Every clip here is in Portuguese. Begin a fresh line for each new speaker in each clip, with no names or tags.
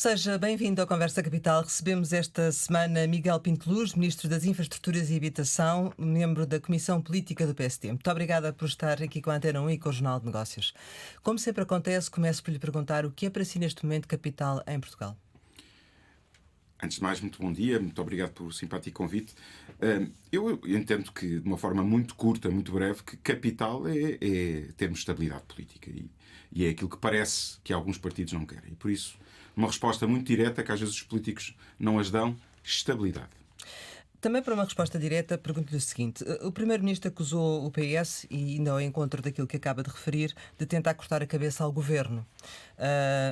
Seja bem-vindo ao Conversa Capital. Recebemos esta semana Miguel Pinto Luz, Ministro das Infraestruturas e Habitação, membro da Comissão Política do PSD. Muito obrigada por estar aqui com a Antena 1 e com o Jornal de Negócios. Como sempre acontece, começo por lhe perguntar o que é para si neste momento capital em Portugal.
Antes de mais, muito bom dia, muito obrigado pelo simpático convite. Eu entendo que, de uma forma muito curta, muito breve, que capital é termos estabilidade política e é aquilo que parece que alguns partidos não querem. E por isso, uma resposta muito direta, que às vezes os políticos não as dão: estabilidade.
Também para uma resposta direta, pergunto-lhe o seguinte. O Primeiro-Ministro acusou o PS, e ainda ao encontro daquilo que acaba de referir, de tentar cortar a cabeça ao Governo.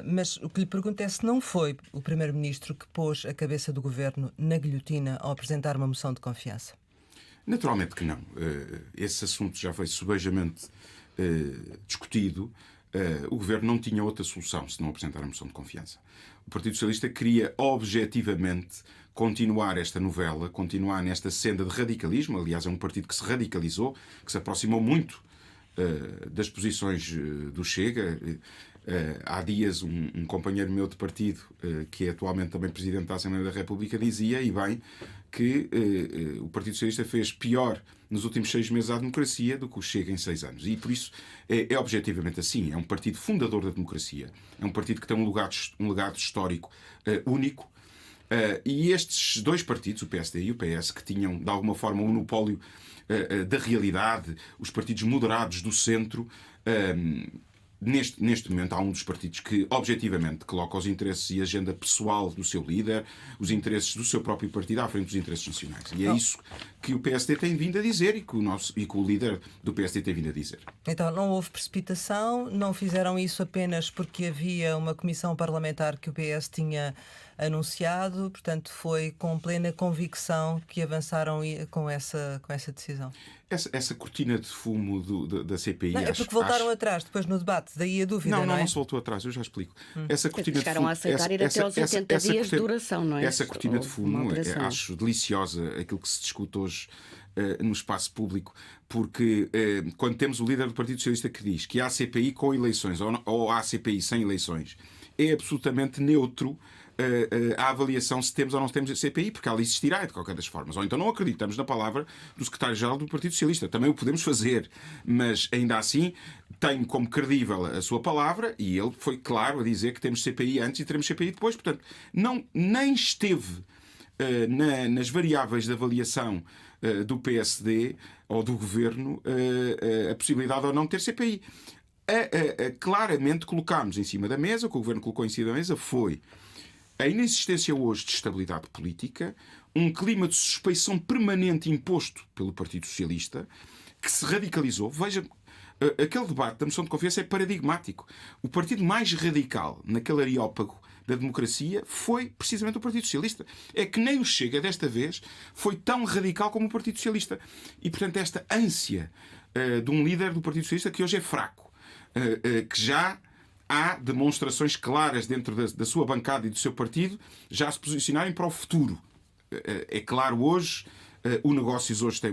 Mas o que lhe pergunto é se não foi o Primeiro-Ministro que pôs a cabeça do Governo na guilhotina ao apresentar uma moção de confiança.
Naturalmente que não. Esse assunto já foi subejamente discutido. O Governo não tinha outra solução se não apresentar a moção de confiança. O Partido Socialista queria objetivamente continuar esta novela, continuar nesta senda de radicalismo. Aliás, é um partido que se radicalizou, que se aproximou muito das posições do Chega. Há dias um companheiro meu de partido, que é atualmente também Presidente da Assembleia da República, dizia, e bem, que o Partido Socialista fez pior nos últimos 6 meses à democracia do que o Chega em 6 anos. E por isso é objetivamente assim. É um partido fundador da democracia. É um partido que tem um legado histórico único. E estes dois partidos, o PSD e o PS, que tinham de alguma forma um monopólio da realidade, os partidos moderados do centro, neste momento há um dos partidos que objetivamente coloca os interesses e a agenda pessoal do seu líder, os interesses do seu próprio partido à frente dos interesses nacionais. E é isso que o PSD tem vindo a dizer e que o líder do PSD tem vindo a dizer.
Então não houve precipitação, não fizeram isso apenas porque havia uma comissão parlamentar que o PS tinha anunciado, portanto foi com plena convicção que avançaram com essa decisão.
Essa cortina de fumo da CPI...
Não, é porque voltaram atrás depois no debate, daí a dúvida, não é?
Não se voltou atrás, eu já explico. Essa cortina
chegaram a aceitar ir até aos 80 dias de duração, não é?
Essa cortina de fumo, acho deliciosa aquilo que se discute hoje no espaço público, porque quando temos o líder do Partido Socialista que diz que há CPI com eleições ou há CPI sem eleições, é absolutamente neutro a avaliação se temos ou não temos a CPI, porque ela existirá de qualquer das formas. Ou então não acreditamos na palavra do secretário-geral do Partido Socialista. Também o podemos fazer, mas ainda assim tenho como credível a sua palavra e ele foi claro a dizer que temos CPI antes e teremos CPI depois. Portanto, nem esteve nas variáveis de avaliação do PSD ou do Governo a possibilidade ou não de ter CPI. Claramente colocámos em cima da mesa, o que o Governo colocou em cima da mesa foi a inexistência hoje de estabilidade política, um clima de suspeição permanente imposto pelo Partido Socialista, que se radicalizou. Veja, aquele debate da moção de confiança é paradigmático. O partido mais radical naquele areópago da democracia foi precisamente o Partido Socialista. É que nem o Chega, desta vez, foi tão radical como o Partido Socialista. E, portanto, esta ânsia de um líder do Partido Socialista que hoje é fraco, que já há demonstrações claras dentro da sua bancada e do seu partido já se posicionarem para o futuro. É claro, hoje, o Negócios hoje tem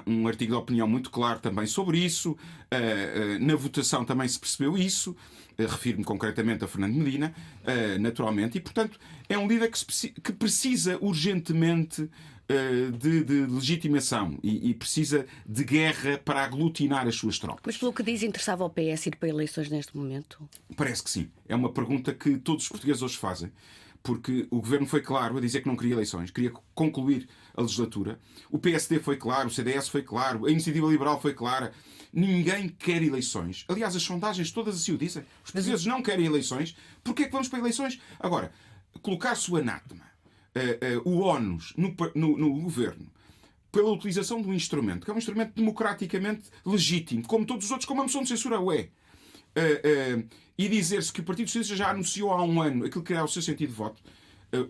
um artigo de opinião muito claro também sobre isso. Na votação também se percebeu isso. Refiro-me concretamente a Fernando Medina, naturalmente. E, portanto, é um líder que precisa urgentemente de legitimação e precisa de guerra para aglutinar as suas tropas.
Mas pelo que diz, interessava ao PS ir para eleições neste momento?
Parece que sim. É uma pergunta que todos os portugueses hoje fazem. Porque o Governo foi claro a dizer que não queria eleições, queria concluir a legislatura. O PSD foi claro, o CDS foi claro, a Iniciativa Liberal foi clara. Ninguém quer eleições. Aliás, as sondagens todas assim o dizem. Os portugueses não querem eleições. Porquê é que vamos para eleições? Agora, colocar-se o anátema, o ónus no Governo, pela utilização de um instrumento, que é um instrumento democraticamente legítimo, como todos os outros, como a moção de censura o é. E dizer-se que o Partido Socialista já anunciou há um ano aquilo que era o seu sentido de voto,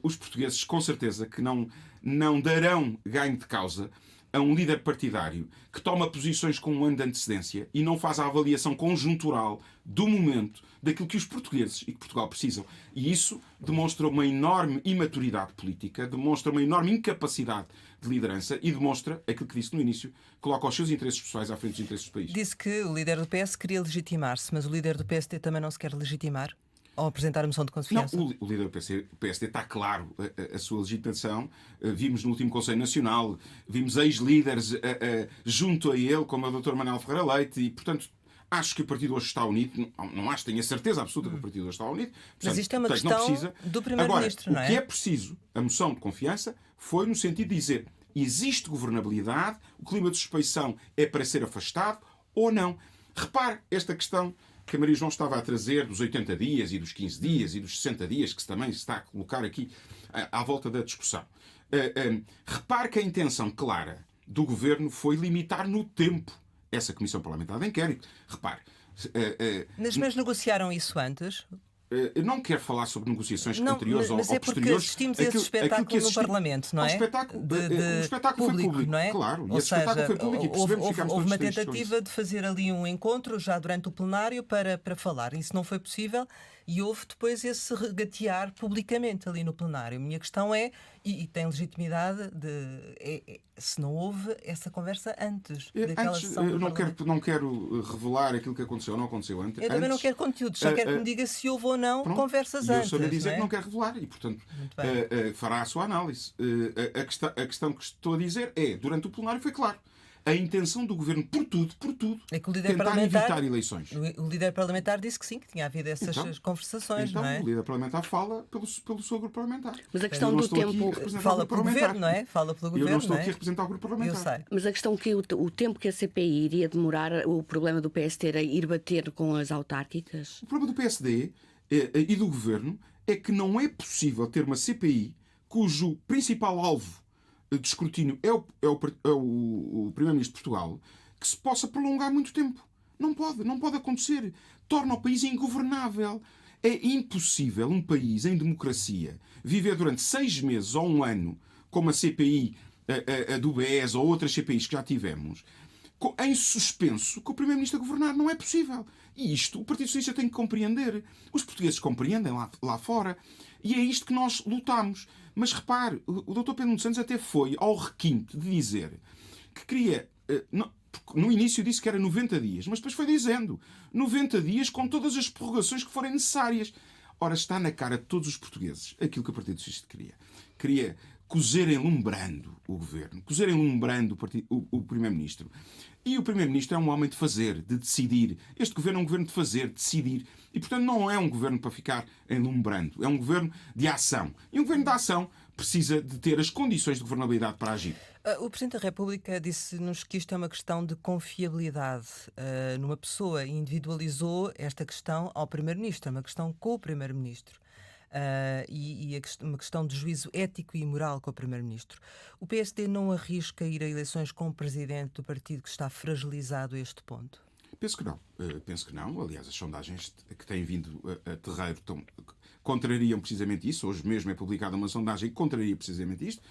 os portugueses com certeza que não darão ganho de causa a um líder partidário que toma posições com um ano de antecedência e não faz a avaliação conjuntural do momento daquilo que os portugueses e que Portugal precisam. E isso demonstra uma enorme imaturidade política, demonstra uma enorme incapacidade de liderança e demonstra aquilo que disse no início, coloca os seus interesses pessoais à frente dos interesses do país.
Disse que o líder do PS queria legitimar-se, mas o líder do PSD também não se quer legitimar? Ao apresentar a moção de confiança?
Não, o líder do PSD está claro a sua legitimação. Vimos no último Conselho Nacional, vimos ex-líderes junto a ele, como o Dr. Manuel Ferreira Leite, e, portanto, acho que o partido hoje está unido. Não acho, tenho a certeza absoluta que o partido hoje está unido. Portanto,
mas isto é uma questão do Primeiro-Ministro, não é?
O que é preciso, a moção de confiança, foi no sentido de dizer: existe governabilidade, o clima de suspeição é para ser afastado ou não. Repare esta questão que a Maria João estava a trazer dos 80 dias e dos 15 dias e dos 60 dias, que também se está a colocar aqui à volta da discussão. Repare que a intenção clara do Governo foi limitar no tempo essa Comissão Parlamentar de Inquérito. Repare.
Mas negociaram isso antes?
Eu não quero falar sobre negociações anteriores ou posteriores.
Mas é porque assistimos a esse espetáculo no Parlamento, não é?
O espetáculo foi público,
não é?
claro.
Ou seja, houve uma
todos
tentativa de fazer ali um encontro já durante o plenário para falar. Isso não foi possível e houve depois esse regatear publicamente ali no plenário. A minha questão é, e tem legitimidade, se não houve essa conversa antes daquela sessão do Parlamento.
Não quero revelar aquilo que aconteceu ou não aconteceu antes.
Eu também não quero conteúdos, só quero que me diga se houve ou não conversas antes.
Eu só lhe dizer que não quero revelar e, portanto, fará a sua análise. A questão que estou a dizer é, durante o plenário foi claro, a intenção do Governo, por tudo,
é que o líder
tentar evitar eleições.
O líder parlamentar disse que sim, que tinha havido essas conversações, não é?
O líder parlamentar fala pelo seu grupo parlamentar.
Mas a questão do tempo...
Fala pelo Governo, não é? Fala pelo Governo,
eu não estou aqui a representar o grupo parlamentar.
Eu sei.
Mas a questão que o tempo que a CPI iria demorar, o problema do PSD a ir bater com as autárquicas?
O problema do PSD e do Governo é que não é possível ter uma CPI cujo principal alvo de escrutínio é o Primeiro-Ministro de Portugal, que se possa prolongar muito tempo. Não pode acontecer. Torna o país ingovernável. É impossível um país em democracia viver durante 6 meses ou 1 ano, como a CPI a do BES ou outras CPIs que já tivemos, em suspenso, com o Primeiro-Ministro a governar. Não é possível. E isto o Partido Socialista tem que compreender. Os portugueses compreendem lá fora. E é isto que nós lutamos. Mas repare, o Dr. Pedro Nuno Santos até foi ao requinte de dizer que queria... No início disse que era 90 dias, mas depois foi dizendo 90 dias com todas as prorrogações que forem necessárias. Ora, está na cara de todos os portugueses aquilo que o Partido Socialista queria. Queria cozer enlumbrando o Governo, cozer enlumbrando o Primeiro-Ministro. E o Primeiro-Ministro é um homem de fazer, de decidir. Este Governo é um Governo de fazer, de decidir. E, portanto, não é um Governo para ficar enlumbrando. É um Governo de ação. E um Governo de ação precisa de ter as condições de governabilidade para agir.
O Presidente da República disse-nos que isto é uma questão de confiabilidade numa pessoa e individualizou esta questão ao Primeiro-Ministro. É uma questão com o Primeiro-Ministro. Uma questão de juízo ético e moral com o Primeiro-Ministro. O PSD não arrisca ir a eleições com um presidente do partido que está fragilizado a este ponto?
Penso que não. Aliás, as sondagens que têm vindo a terreiro contrariam precisamente isso. Hoje mesmo é publicada uma sondagem que contraria precisamente isto.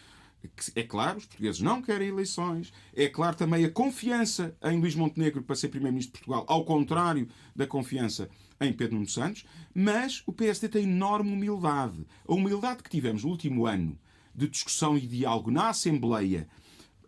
É claro, os portugueses não querem eleições. É claro também a confiança em Luís Montenegro para ser Primeiro-Ministro de Portugal, ao contrário da confiança em Pedro Nuno Santos. Mas o PSD tem enorme humildade. A humildade que tivemos no último ano de discussão e diálogo na Assembleia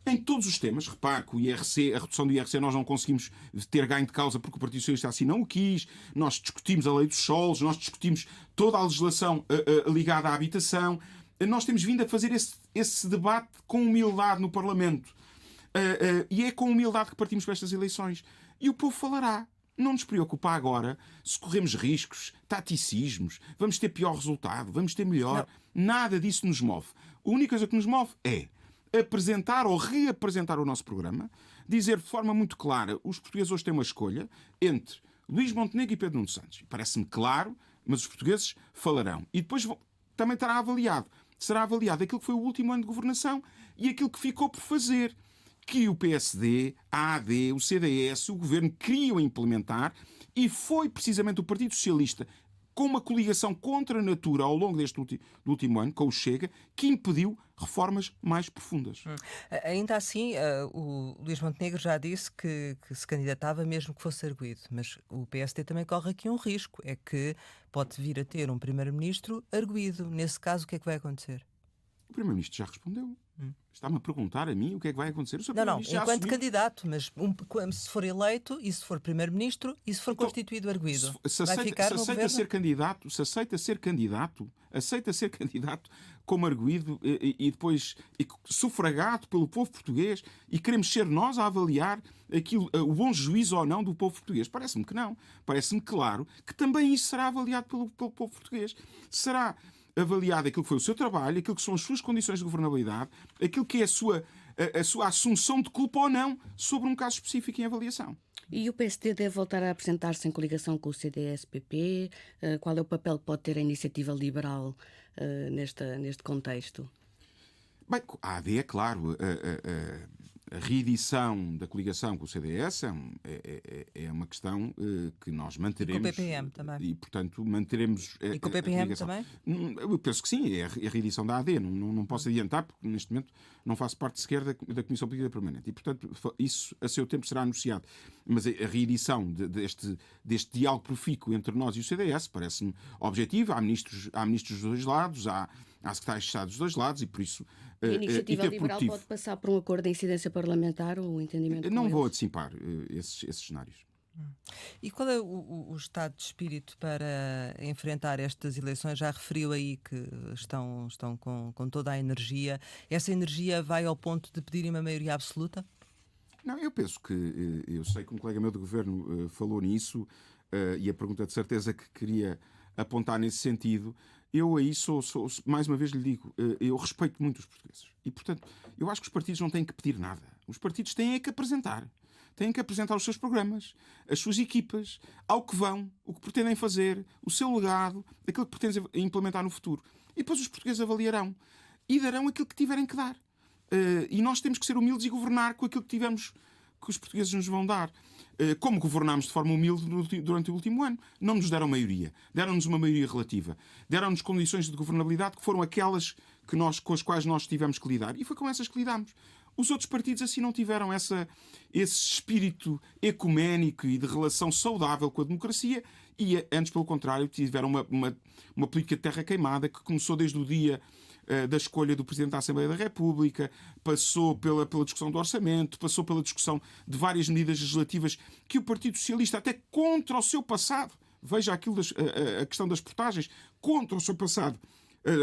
em todos os temas. Repare que o IRC, a redução do IRC, nós não conseguimos ter ganho de causa porque o Partido Socialista assim não o quis. Nós discutimos a lei dos solos, nós discutimos toda a legislação ligada à habitação. Nós temos vindo a fazer esse debate com humildade no Parlamento. E é com humildade que partimos para estas eleições. E o povo falará. Não nos preocupa agora se corremos riscos, taticismos, vamos ter pior resultado, vamos ter melhor. Não. Nada disso nos move. A única coisa que nos move é apresentar ou reapresentar o nosso programa, dizer de forma muito clara: os portugueses hoje têm uma escolha entre Luís Montenegro e Pedro Nuno Santos. Parece-me claro, mas os portugueses falarão. E depois também será avaliado aquilo que foi o último ano de governação e aquilo que ficou por fazer, que o PSD, a AD, o CDS, o Governo queriam implementar, e foi precisamente o Partido Socialista, com uma coligação contra a natura ao longo do último ano, com o Chega, que impediu reformas mais profundas.
Ainda assim, o Luís Montenegro já disse que se candidatava mesmo que fosse arguido, mas o PSD também corre aqui um risco, é que pode vir a ter um primeiro-ministro arguido. Nesse caso, o que é que vai acontecer?
O Primeiro-Ministro já respondeu. Está-me a perguntar a mim o que é que vai acontecer. O
Não, enquanto candidato, mas se for eleito, e se for Primeiro-Ministro, e se for
então,
constituído arguido,
se
vai ficar no
aceita
governo?
aceita ser candidato como arguido e depois sufragado pelo povo português, e queremos ser nós a avaliar o bom juízo ou não do povo português. Parece-me que não. Parece-me claro que também isso será avaliado pelo povo português. Será avaliado aquilo que foi o seu trabalho, aquilo que são as suas condições de governabilidade, aquilo que é a sua assunção de culpa ou não sobre um caso específico em avaliação.
E o PSD deve voltar a apresentar-se em coligação com o CDS-PP? Qual é o papel que pode ter a iniciativa liberal neste contexto?
Bem, a AD, é claro, a reedição da coligação com o CDS é uma questão que nós manteremos.
E com o PPM também.
E, portanto, manteremos.
E com o PPM também?
Eu penso que sim, é a reedição da AD. Não posso adiantar, porque neste momento não faço parte sequer da Comissão Política Permanente. E, portanto, isso a seu tempo será anunciado. Mas a reedição deste diálogo profícuo entre nós e o CDS parece-me objetiva. Há ministros dos dois lados, há secretários de Estado dos dois lados, e por isso.
A iniciativa liberal pode passar por um acordo de incidência parlamentar, ou o entendimento com
Não vou
eles?
antecipar esses cenários.
E qual é o estado de espírito para enfrentar estas eleições? Já referiu aí que estão com toda a energia. Essa energia vai ao ponto de pedirem uma maioria absoluta?
Não, eu penso que... Eu sei que um colega meu do governo falou nisso, e a pergunta de certeza que queria apontar nesse sentido. Eu aí mais uma vez lhe digo, eu respeito muito os portugueses. E, portanto, eu acho que os partidos não têm que pedir nada. Os partidos têm que apresentar. Têm que apresentar os seus programas, as suas equipas, ao que vão, o que pretendem fazer, o seu legado, aquilo que pretendem implementar no futuro. E depois os portugueses avaliarão e darão aquilo que tiverem que dar. E nós temos que ser humildes e governar com aquilo que os portugueses nos vão dar. Como governámos de forma humilde durante o último ano. Não nos deram maioria. Deram-nos uma maioria relativa. Deram-nos condições de governabilidade que foram aquelas com as quais nós tivemos que lidar. E foi com essas que lidámos. Os outros partidos assim não tiveram esse espírito ecuménico e de relação saudável com a democracia, e antes, pelo contrário, tiveram uma política de terra queimada que começou desde o dia da escolha do Presidente da Assembleia da República, passou pela discussão do orçamento, passou pela discussão de várias medidas legislativas que o Partido Socialista, até contra o seu passado, veja a questão das portagens, contra o seu passado,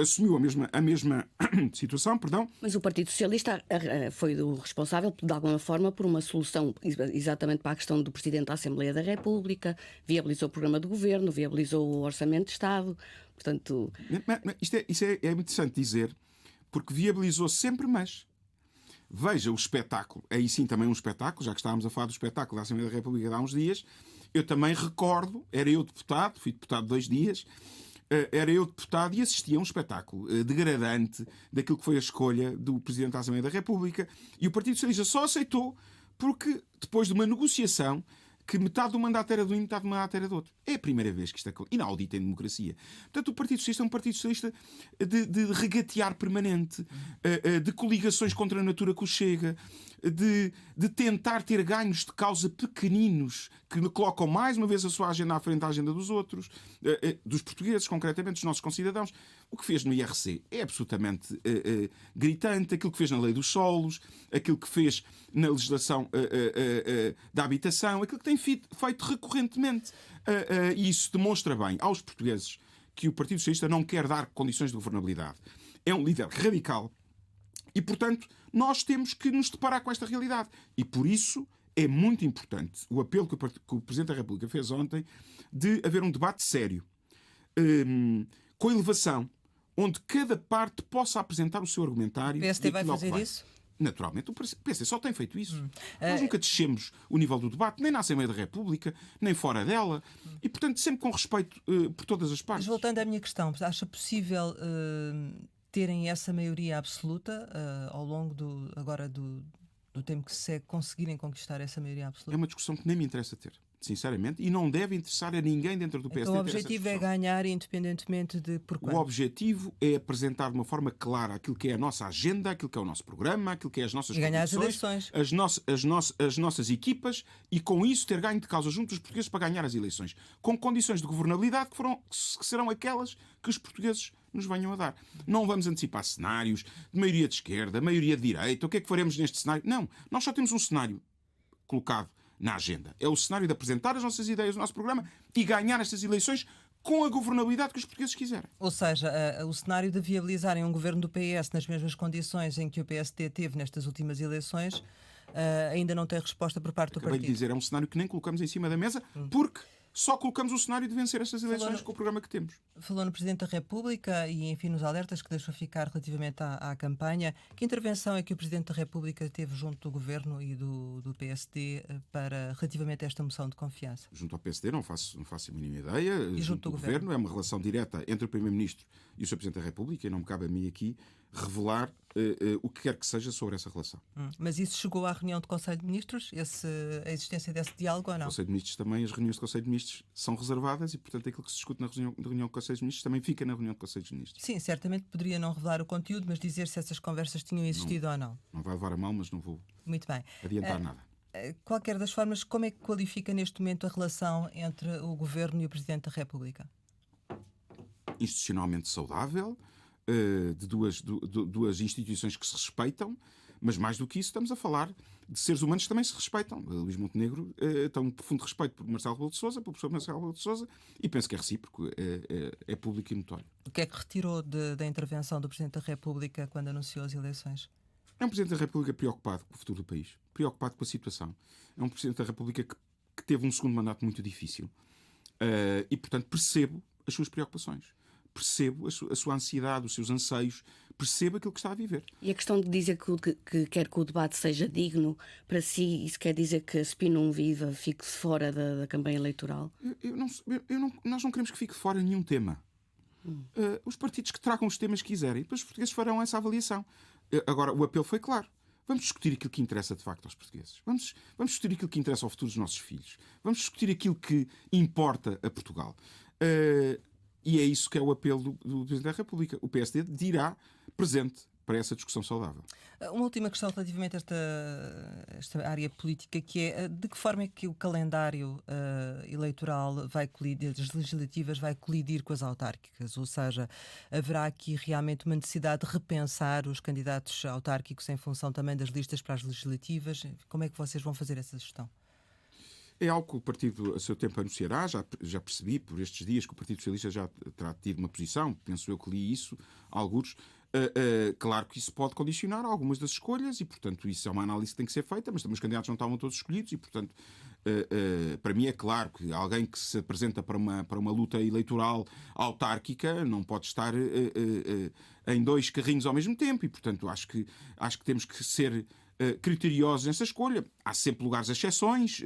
assumiu a mesma situação, perdão.
Mas o Partido Socialista foi o responsável, de alguma forma, por uma solução exatamente para a questão do Presidente da Assembleia da República, viabilizou o programa de governo, viabilizou o orçamento de Estado, portanto...
Isso é muito interessante dizer, porque viabilizou sempre, mas... Veja o espetáculo, aí sim também um espetáculo, já que estávamos a falar do espetáculo da Assembleia da República há uns dias, eu também recordo, era eu deputado, fui deputado 2 dias, era eu deputado e assistia a um espetáculo degradante daquilo que foi a escolha do Presidente da Assembleia da República, e o Partido Socialista só aceitou porque, depois de uma negociação, que metade do mandato era de um e metade do mandato era do outro. É a primeira vez que isto é inaudito em democracia. Portanto, o Partido Socialista é um Partido Socialista de regatear permanente, de coligações contra a natura que o chega, de tentar ter ganhos de causa pequeninos, que colocam mais uma vez a sua agenda à frente da agenda dos outros, dos portugueses, concretamente, dos nossos concidadãos. O que fez no IRC é absolutamente gritante, aquilo que fez na lei dos solos, aquilo que fez na legislação da habitação, aquilo que tem feito recorrentemente. E isso demonstra bem aos portugueses que o Partido Socialista não quer dar condições de governabilidade. É um líder radical e, portanto, nós temos que nos deparar com esta realidade. E, por isso, é muito importante o apelo que o Presidente da República fez ontem de haver um debate sério, com elevação, onde cada parte possa apresentar o seu argumentário.
O PSD vai fazer isso?
Naturalmente, o PSD só tem feito isso. Nós nunca descemos o nível do debate, nem na Assembleia da República, nem fora dela, e, portanto, sempre com respeito por todas as partes.
Mas voltando à minha questão, acha possível terem essa maioria absoluta ao longo do tempo que se segue, conseguirem conquistar essa maioria absoluta?
É uma discussão que nem me interessa ter, sinceramente, e não deve interessar a ninguém dentro do PSD.
Então o objetivo é ganhar independentemente de por quanto?
O objetivo é apresentar de uma forma clara aquilo que é a nossa agenda, aquilo que é o nosso programa, aquilo que é as nossas
e ganhar as
condições,
eleições.
as nossas equipas, e com isso ter ganho de causa junto dos portugueses para ganhar as eleições, com condições de governabilidade que serão aquelas que os portugueses nos venham a dar. Não vamos antecipar cenários de maioria de esquerda, maioria de direita, o que é que faremos neste cenário? Não, nós só temos um cenário colocado na agenda. É o cenário de apresentar as nossas ideias, o nosso programa e ganhar estas eleições com a governabilidade que os portugueses quiserem.
Ou seja, o cenário de viabilizarem um governo do PS nas mesmas condições em que o PSD teve nestas últimas eleições ainda não tem resposta por parte do partido.
Acabei de dizer, é um cenário que nem colocamos em cima da mesa porque só colocamos o cenário de vencer estas eleições com o programa que temos.
Falou no Presidente da República e, enfim, nos alertas que deixou ficar relativamente à campanha. Que intervenção é que o Presidente da República teve junto do Governo e do PSD relativamente a esta moção de confiança?
Junto ao PSD não faço a mínima ideia.
E junto do Governo?
É uma relação direta entre o Primeiro-Ministro e o Sr. Presidente da República e não me cabe a mim aqui revelar o que quer que seja sobre essa relação.
Mas isso chegou à reunião do Conselho de Ministros? A existência desse diálogo ou não?
O Conselho de Ministros também, as reuniões do Conselho de Ministros são reservadas e, portanto, aquilo que se discute na reunião do Conselho de Ministros também fica na reunião do Conselho de Ministros.
Sim, certamente poderia não revelar o conteúdo, mas dizer se essas conversas tinham existido ou não.
Não vai levar a mal, mas não vou
Muito bem.
adiantar nada.
Qualquer das formas, como é que qualifica neste momento a relação entre o Governo e o Presidente da República?
Institucionalmente saudável, de duas instituições que se respeitam, mas mais do que isso estamos a falar de seres humanos que também se respeitam. Luís Montenegro tem um profundo respeito por Marcelo Rebelo de Sousa, pelo professor Marcelo Rebelo de Sousa, e penso que é recíproco, é público e notório.
O que é que retirou da intervenção do Presidente da República quando anunciou as eleições?
É um Presidente da República preocupado com o futuro do país, preocupado com a situação. É um Presidente da República que teve um segundo mandato muito difícil e, portanto, percebo as suas preocupações. Percebo a sua ansiedade, os seus anseios, percebo aquilo que está a viver.
E a questão de dizer que quer que o debate seja digno, para si, isso quer dizer que a SPI não viva, fique-se fora da campanha eleitoral?
Nós não queremos que fique fora nenhum tema. Os partidos que tragam os temas que quiserem, depois os portugueses farão essa avaliação. Agora, o apelo foi claro. Vamos discutir aquilo que interessa de facto aos portugueses. Vamos discutir aquilo que interessa ao futuro dos nossos filhos. Vamos discutir aquilo que importa a Portugal. E é isso que é o apelo do Presidente da República. O PSD dirá presente para essa discussão saudável.
Uma última questão relativamente a esta área política, que é de que forma é que o calendário eleitoral vai colidir, das legislativas vai colidir com as autárquicas? Ou seja, haverá aqui realmente uma necessidade de repensar os candidatos autárquicos em função também das listas para as legislativas? Como é que vocês vão fazer essa gestão?
É algo que o partido a seu tempo anunciará. Já percebi por estes dias que o Partido Socialista já terá tido uma posição, penso eu que li isso, alguns. Claro que isso pode condicionar algumas das escolhas e, portanto, isso é uma análise que tem que ser feita, mas também os candidatos não estavam todos escolhidos e, portanto, para mim é claro que alguém que se apresenta para uma luta eleitoral autárquica não pode estar em dois carrinhos ao mesmo tempo e, portanto, acho que temos que ser criteriosos nessa escolha. Há sempre lugares a exceções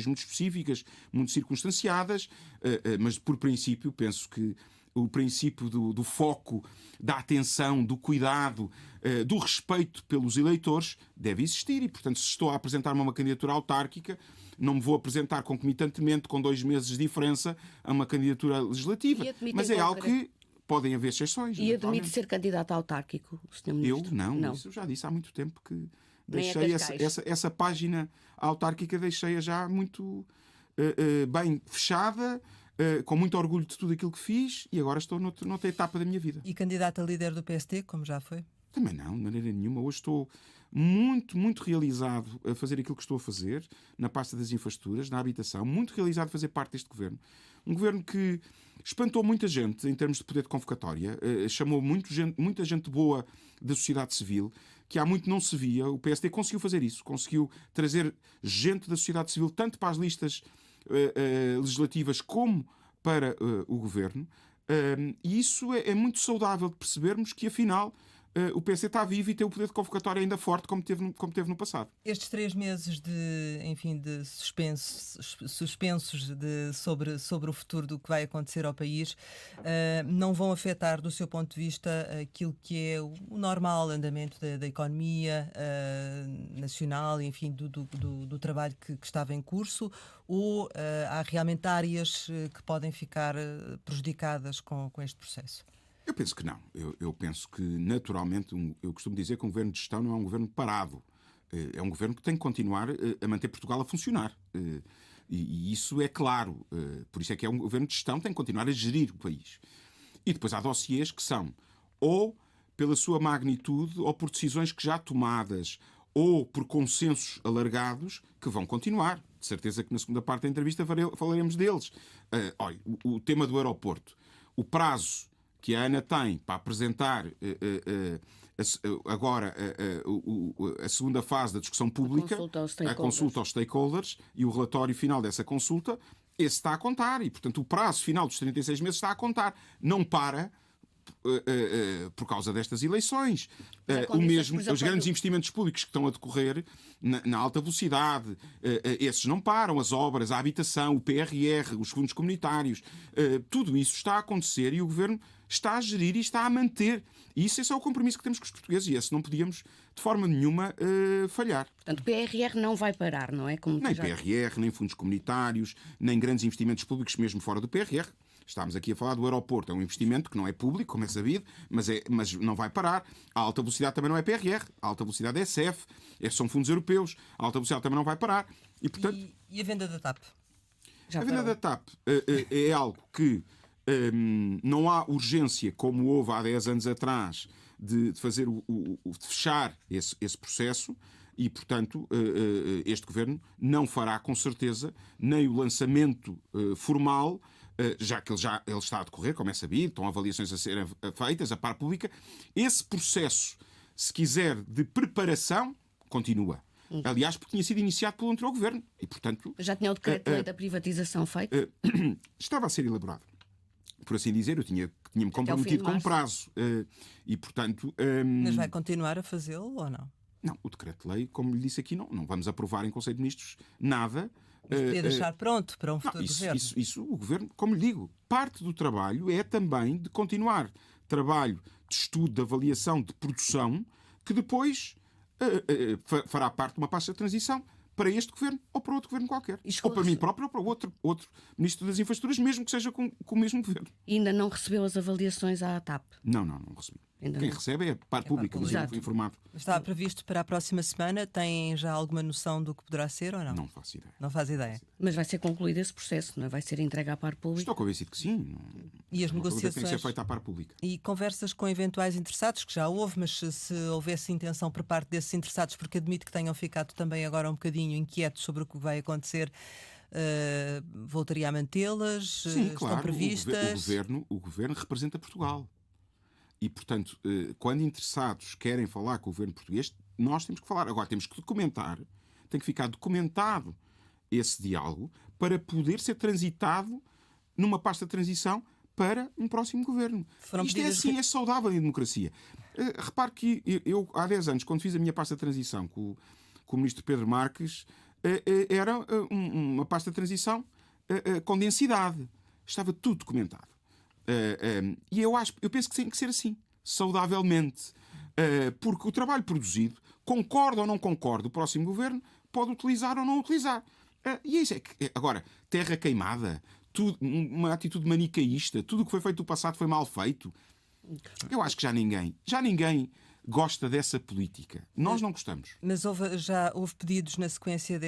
muito específicas, muito circunstanciadas, mas por princípio penso que o princípio do foco, da atenção, do cuidado, do respeito pelos eleitores deve existir e, portanto, se estou a apresentar-me a uma candidatura autárquica, não me vou apresentar concomitantemente com 2 meses de diferença a uma candidatura legislativa. Mas é algo que podem haver exceções.
E admite ser candidato autárquico, Sr. Ministro?
Eu não. Isso eu já disse há muito tempo que deixei essa página autárquica, deixei-a já muito bem fechada, com muito orgulho de tudo aquilo que fiz e agora estou noutra etapa da minha vida.
E candidato a líder do PSD, como já foi?
Também não, de maneira nenhuma. Hoje estou muito, muito realizado a fazer aquilo que estou a fazer na pasta das infraestruturas, na habitação, muito realizado a fazer parte deste governo. Um governo que espantou muita gente em termos de poder de convocatória, chamou muita gente boa da sociedade civil, que há muito não se via. O PSD conseguiu fazer isso, conseguiu trazer gente da sociedade civil tanto para as listas legislativas como para o governo. E isso é muito saudável de percebermos que, afinal, o PSD está vivo e tem o poder de convocatória ainda forte como teve no passado.
Estes 3 meses de suspensos sobre o futuro do que vai acontecer ao país não vão afetar, do seu ponto de vista, aquilo que é o normal andamento da economia nacional, enfim, do trabalho que estava em curso, ou há realmente áreas que podem ficar prejudicadas com este processo?
Eu penso que não. Eu penso que, naturalmente, eu costumo dizer que um governo de gestão não é um governo parado. É um governo que tem que continuar a manter Portugal a funcionar. E isso é claro. Por isso é que é um governo de gestão que tem que continuar a gerir o país. E depois há dossiês que são ou pela sua magnitude ou por decisões que já tomadas ou por consensos alargados que vão continuar. De certeza que na segunda parte da entrevista falaremos deles. Olha, o tema do aeroporto. O prazo que a ANA tem para apresentar agora a segunda fase da discussão pública, a consulta aos stakeholders e o relatório final dessa consulta, esse está a contar. E, portanto, o prazo final dos 36 meses está a contar. Não para por causa destas eleições. O mesmo, os grandes investimentos públicos que estão a decorrer na alta velocidade, esses não param, as obras, a habitação, o PRR, os fundos comunitários, tudo isso está a acontecer e o Governo está a gerir e está a manter. E isso é o compromisso que temos com os portugueses e esse não podíamos de forma nenhuma falhar.
Portanto, o PRR não vai parar, não é?
Nem PRR, nem fundos comunitários, nem grandes investimentos públicos mesmo fora do PRR. Estamos aqui a falar do aeroporto. É um investimento que não é público, como é sabido, mas não vai parar. A alta velocidade também não é PRR. A alta velocidade é CEF. São fundos europeus. A alta velocidade também não vai parar. E, portanto,
e a venda da TAP?
A venda da TAP é algo que não há urgência, como houve há 10 anos atrás, de fazer de fechar esse processo. E, portanto, este Governo não fará, com certeza, nem o lançamento formal, já que ele está a decorrer, como é sabido, estão avaliações a serem feitas, a par pública. Esse processo, se quiser, de preparação, continua. Aliás, porque tinha sido iniciado pelo anterior Governo. E, portanto,
já tinha o decreto-lei da privatização feito?
Estava a ser elaborado. Por assim dizer, eu tinha-me comprometido com um prazo. E, portanto...
Mas vai continuar a fazê-lo ou não?
Não, o decreto-lei, como lhe disse aqui, não vamos aprovar em Conselho de Ministros nada.
Mas podia deixar pronto para um futuro Governo.
Isso, o Governo, como lhe digo, parte do trabalho é também de continuar trabalho de estudo, de avaliação, de produção, que depois fará parte de uma pasta de transição para este Governo ou para outro Governo qualquer. Ou para mim próprio ou para outro Ministro das Infraestruturas, mesmo que seja com o mesmo Governo.
E ainda não recebeu as avaliações à TAP?
Não recebi. Quem recebe é a parte pública, mas informado.
Está previsto para a próxima semana? Tem já alguma noção do que poderá ser ou não?
Não faço ideia.
Não faz ideia.
Mas vai ser concluído esse processo, não é? Vai ser entregue à par pública?
Estou convencido que sim.
E as negociações?
Tem que ser feita à par pública.
E conversas com eventuais interessados, que já houve, mas se houvesse intenção por parte desses interessados, porque admito que tenham ficado também agora um bocadinho inquietos sobre o que vai acontecer, voltaria a mantê-las?
Sim, claro.
Estão previstas?
O Governo representa Portugal. E, portanto, quando interessados querem falar com o Governo português, nós temos que falar. Agora, temos que documentar, tem que ficar documentado esse diálogo para poder ser transitado numa pasta de transição para um próximo Governo. Isto é assim, é saudável em democracia. Repare que eu, há 10 anos, quando fiz a minha pasta de transição com o Ministro Pedro Marques, era uma pasta de transição com densidade. Estava tudo documentado. E eu penso que tem que ser assim, saudavelmente, porque o trabalho produzido, concorda ou não concorda, o próximo Governo pode utilizar ou não utilizar. E isso é que, agora, terra queimada, uma atitude manicaísta, tudo o que foi feito no passado foi mal feito. Eu acho que já ninguém gosta dessa política. Nós não gostamos.
Mas já houve pedidos na sequência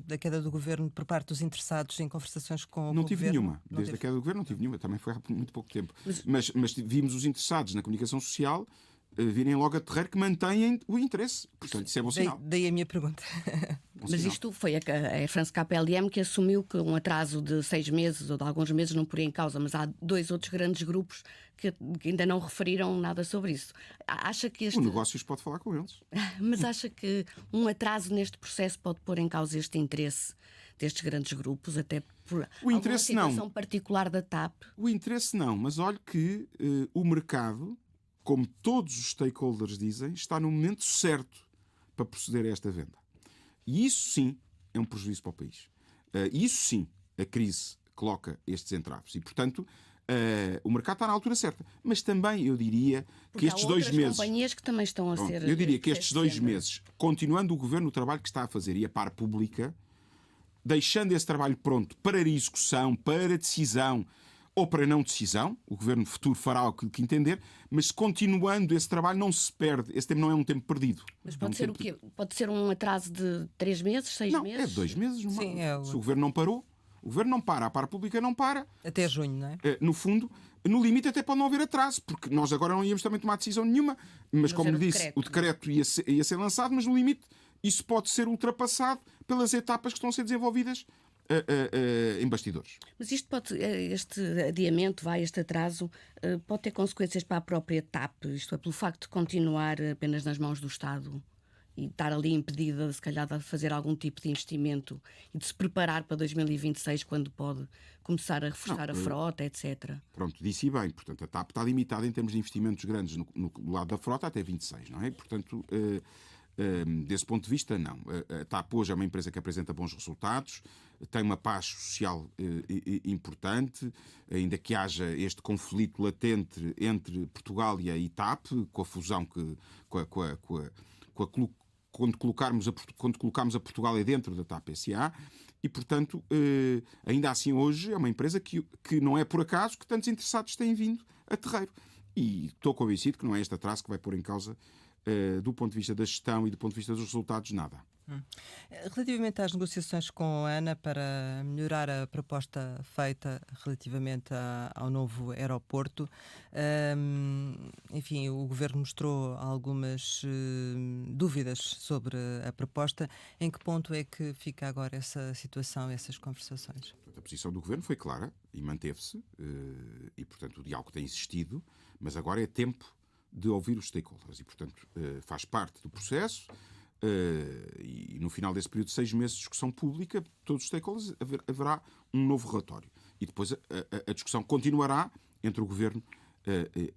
da queda do Governo por parte dos interessados em conversações com o Governo?
Não tive nenhuma. Desde a queda do Governo não tive nenhuma. Também foi há muito pouco tempo. Mas vimos os interessados na comunicação social virem logo a terreiro que mantêm o interesse. Portanto, isso é bom sinal.
Daí a minha pergunta.
Mas isto foi a Air France KLM que assumiu que um atraso de 6 meses ou de alguns meses não poria em causa, mas há 2 outros grandes grupos que ainda não referiram nada sobre isso. Acha que
O negócios pode falar com eles.
Mas acha que um atraso neste processo pode pôr em causa este interesse destes grandes grupos, até por alguma situação particular da TAP?
O interesse não, mas olhe que o mercado, como todos os stakeholders dizem, está no momento certo para proceder a esta venda. E isso sim é um prejuízo para o país. Isso sim, a crise coloca estes entraves. E, portanto, o mercado está na altura certa. Mas também eu diria que estes 2 meses...
companhias que também estão a ser...
Eu diria que estes 2 meses, continuando o Governo o trabalho que está a fazer e a par pública, deixando esse trabalho pronto para execução, para decisão ou para não decisão, o Governo futuro fará o que entender, mas continuando esse trabalho não se perde. Esse tempo não é um tempo perdido.
Mas pode ser o quê? Pode ser um atraso de 3 meses, 6 meses?
É 2 meses.
Sim,
Se o Governo não parou, O Governo não para, a par pública não para.
Até junho, não é?
No fundo, no limite até pode não haver atraso, porque nós agora não íamos também tomar decisão nenhuma, mas como disse, o decreto ia ser lançado, mas no limite isso pode ser ultrapassado pelas etapas que estão a ser desenvolvidas em bastidores.
Mas este adiamento, este atraso, pode ter consequências para a própria TAP, isto é, pelo facto de continuar apenas nas mãos do Estado e estar ali impedida, se calhar, de fazer algum tipo de investimento e de se preparar para 2026, quando pode começar a reforçar a frota, etc.
Pronto, disse bem. Portanto, a TAP está limitada em termos de investimentos grandes no lado da frota até 26, não é? Portanto, desse ponto de vista, não. A TAP hoje é uma empresa que apresenta bons resultados, tem uma paz social importante, ainda que haja este conflito latente entre Portugal e a TAP, com a fusão quando colocarmos a Portugal é dentro da TAP SA, e, portanto, ainda assim hoje é uma empresa que não é por acaso que tantos interessados têm vindo a terreiro. E estou convencido que não é este atraso que vai pôr em causa, do ponto de vista da gestão e do ponto de vista dos resultados, nada.
Relativamente às negociações com a ANA para melhorar a proposta feita relativamente ao novo aeroporto, enfim, o Governo mostrou algumas dúvidas sobre a proposta. Em que ponto é que fica agora essa situação, essas conversações?
A posição do Governo foi clara e manteve-se, e, portanto, o diálogo tem existido, mas agora é tempo de ouvir os stakeholders e, portanto, faz parte do processo. E no final desse período de 6 meses de discussão pública, todos os stakeholders, haverá um novo relatório. E depois a discussão continuará entre o Governo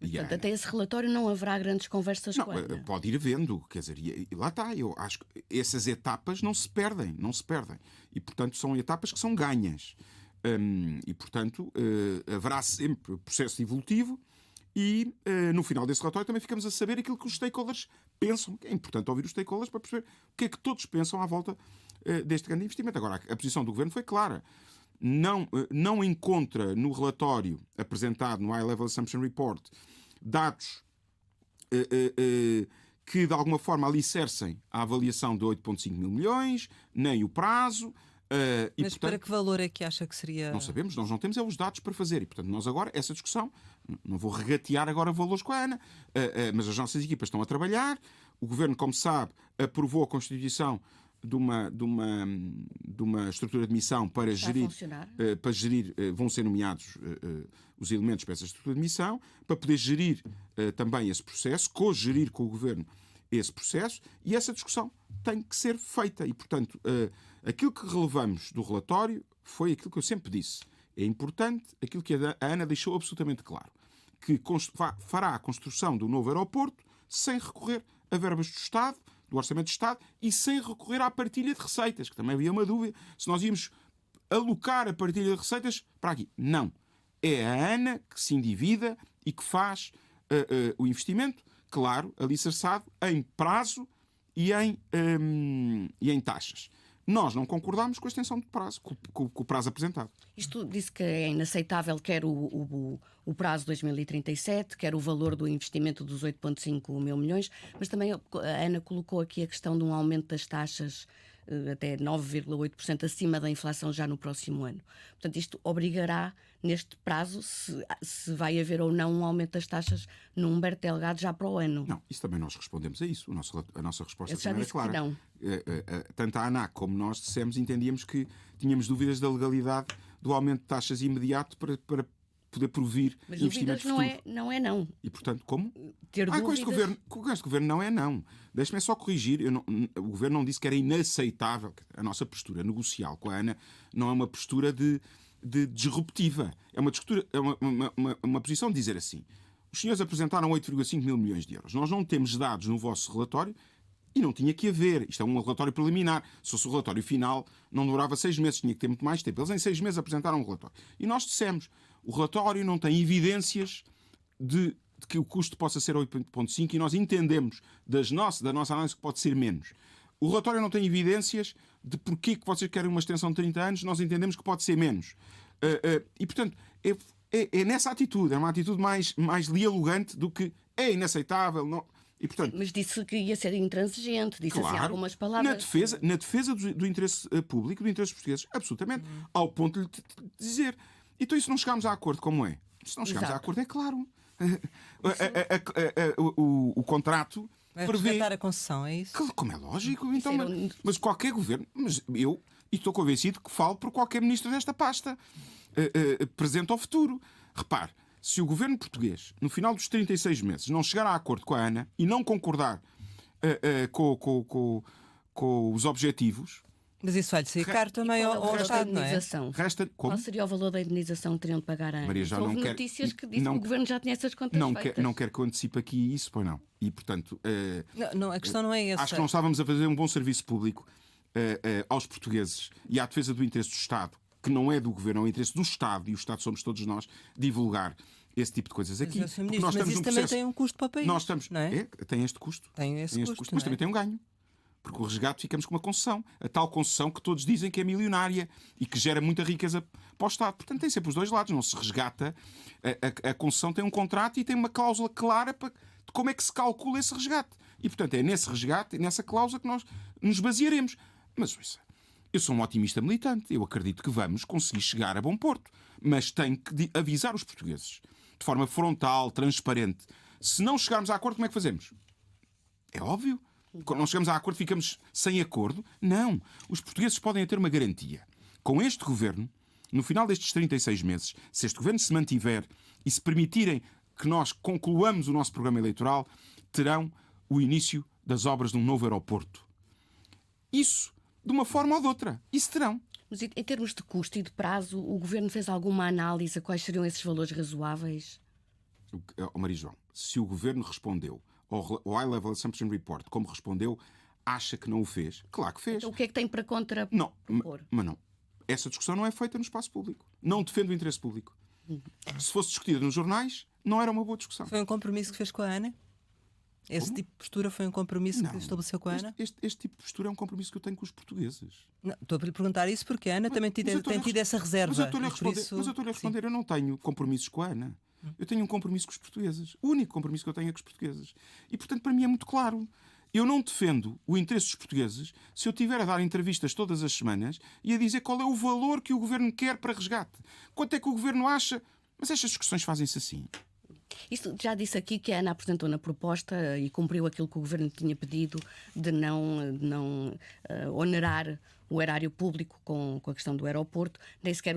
e a ANA.
Até esse relatório não haverá grandes conversas com a ANA.
Pode ir havendo, quer dizer, e lá está, eu acho que essas etapas não se perdem. E, portanto, são etapas que são ganhas. E, portanto, haverá sempre processo evolutivo. E no final desse relatório também ficamos a saber aquilo que os stakeholders pensam. É importante ouvir os stakeholders para perceber o que é que todos pensam à volta deste grande investimento. Agora, a posição do Governo foi clara. Não encontra no relatório apresentado no High Level Assumption Report dados que de alguma forma alicercem a avaliação de 8,5 mil milhões, nem o prazo.
Mas, portanto, para que valor é que acha que seria?
Não sabemos, nós não temos os dados para fazer. E, portanto, nós agora, essa discussão, não vou regatear agora valores com a ANA, mas as nossas equipas estão a trabalhar. O Governo, como sabe, aprovou a constituição de uma estrutura de missão para gerir, vão ser nomeados os elementos para essa estrutura de missão, para poder gerir também esse processo, co-gerir com o Governo esse processo, e essa discussão tem que ser feita. E, portanto, aquilo que relevamos do relatório foi aquilo que eu sempre disse. É importante aquilo que a ANA deixou absolutamente claro, que fará a construção do novo aeroporto sem recorrer a verbas do Estado, do Orçamento de Estado, e sem recorrer à partilha de receitas, que também havia uma dúvida se nós íamos alocar a partilha de receitas para aqui. Não. É a ANA que se endivida e que faz o investimento, claro, alicerçado em prazo e em taxas. Nós não concordámos com a extensão de prazo, com o prazo apresentado.
Isto disse que é inaceitável, quer o prazo 2037, quer o valor do investimento dos 8,5 mil milhões, mas também a Ana colocou aqui a questão de um aumento das taxas até 9,8% acima da inflação já no próximo ano. Portanto, isto obrigará, neste prazo, se vai haver ou não um aumento das taxas no Humberto Delgado já para o ano.
Não, isso também nós respondemos a isso. A nossa resposta
também
é clara.
Não.
Tanto a ANAC como nós dissemos, entendíamos que tínhamos dúvidas da legalidade do aumento de taxas imediato para poder provir investimentos futuros.
Não.
E, portanto, como?
Ter dúvidas...
Com este governo não é não. Deixe-me só corrigir. O governo não disse que era inaceitável. A nossa postura negocial com a ANA não é uma postura de disruptiva. É uma posição de dizer assim: os senhores apresentaram 8,5 mil milhões de euros. Nós não temos dados no vosso relatório e não tinha que haver. Isto é um relatório preliminar. Se fosse o relatório final, não demorava 6 meses, tinha que ter muito mais tempo. Eles em 6 meses apresentaram um relatório. E nós dissemos: o relatório não tem evidências de que o custo possa ser 8,5 e nós entendemos da nossa análise que pode ser menos. O relatório não tem evidências de porquê que vocês querem uma extensão de 30 anos, nós entendemos que pode ser menos. E, portanto, é nessa atitude, é uma atitude mais dialogante do que é inaceitável. Não. E, portanto,
mas disse que ia ser intransigente, disse assim algumas palavras.
Na defesa do interesse público, do interesse dos portugueses, absolutamente. Ao ponto de lhe dizer. Então, e se não chegarmos a acordo, como é? Se não chegarmos a acordo, é claro. O contrato prevê.
Respeitar a concessão, é isso?
Como é lógico. Então, mas qualquer governo. Mas eu estou convencido que falo por qualquer ministro desta pasta, presente ou futuro. Repare. Se o governo português, no final dos 36 meses, não chegar a acordo com a ANA e não concordar com os objetivos...
Mas isso vai-lhe sair caro também ao Estado, não é?
Qual seria o valor da indenização que teriam de pagar a ANA?
Maria, já
houve
não
notícias que dizem que o governo já tinha essas contas feitas.
Não quero que eu antecipe aqui isso, pois não. E, portanto...
a questão não é essa.
Acho que não estávamos a fazer um bom serviço público aos portugueses e à defesa do interesse do Estado, que não é do governo, é o interesse do Estado, e o Estado somos todos nós, divulgar esse tipo de coisas aqui.
Mas isso também tem um custo para o país.
Nós estamos,
não é?
Tem este custo.
Tem esse custo,
mas também tem um ganho. Porque o resgate ficamos com uma concessão. A tal concessão que todos dizem que é milionária e que gera muita riqueza para o Estado. Portanto, tem sempre os dois lados. Não se resgata. A concessão tem um contrato e tem uma cláusula clara de como é que se calcula esse resgate. E, portanto, é nesse resgate, nessa cláusula que nós nos basearemos. Mas, eu sou um otimista militante. Eu acredito que vamos conseguir chegar a bom porto. Mas tenho que avisar os portugueses de forma frontal, transparente. Se não chegarmos a acordo, como é que fazemos? É óbvio. Quando não chegamos a acordo, ficamos sem acordo? Não. Os portugueses podem ter uma garantia. Com este governo, no final destes 36 meses, se este governo se mantiver e se permitirem que nós concluamos o nosso programa eleitoral, terão o início das obras de um novo aeroporto. Isso, de uma forma ou de outra. Isso terão.
Mas em termos de custo e de prazo, o governo fez alguma análise a quais seriam esses valores razoáveis?
Maria João, se o governo respondeu ao High Level Assumption Report, como respondeu, acha que não o fez? Claro que fez.
Então, o que é que tem para contrapor?
Não, mas não. Essa discussão não é feita no espaço público. Não defende o interesse público. Se fosse discutida nos jornais, não era uma boa discussão.
Foi um compromisso que fez com a ANA? Esse tipo de postura foi um compromisso que estabeleceu com a ANA?
Este tipo de postura é um compromisso que eu tenho com os portugueses.
Não, estou a lhe perguntar isso porque a ANA também tem tido essa reserva.
Mas eu estou-lhe a responder. Eu não tenho compromissos com a ANA. Eu tenho um compromisso com os portugueses. O único compromisso que eu tenho é com os portugueses. E, portanto, para mim é muito claro. Eu não defendo o interesse dos portugueses se eu estiver a dar entrevistas todas as semanas e a dizer qual é o valor que o governo quer para resgate. Quanto é que o governo acha? Mas estas discussões fazem-se assim.
Isto já disse aqui que a ANA apresentou na proposta e cumpriu aquilo que o governo tinha pedido de não onerar o erário público com a questão do aeroporto, nem sequer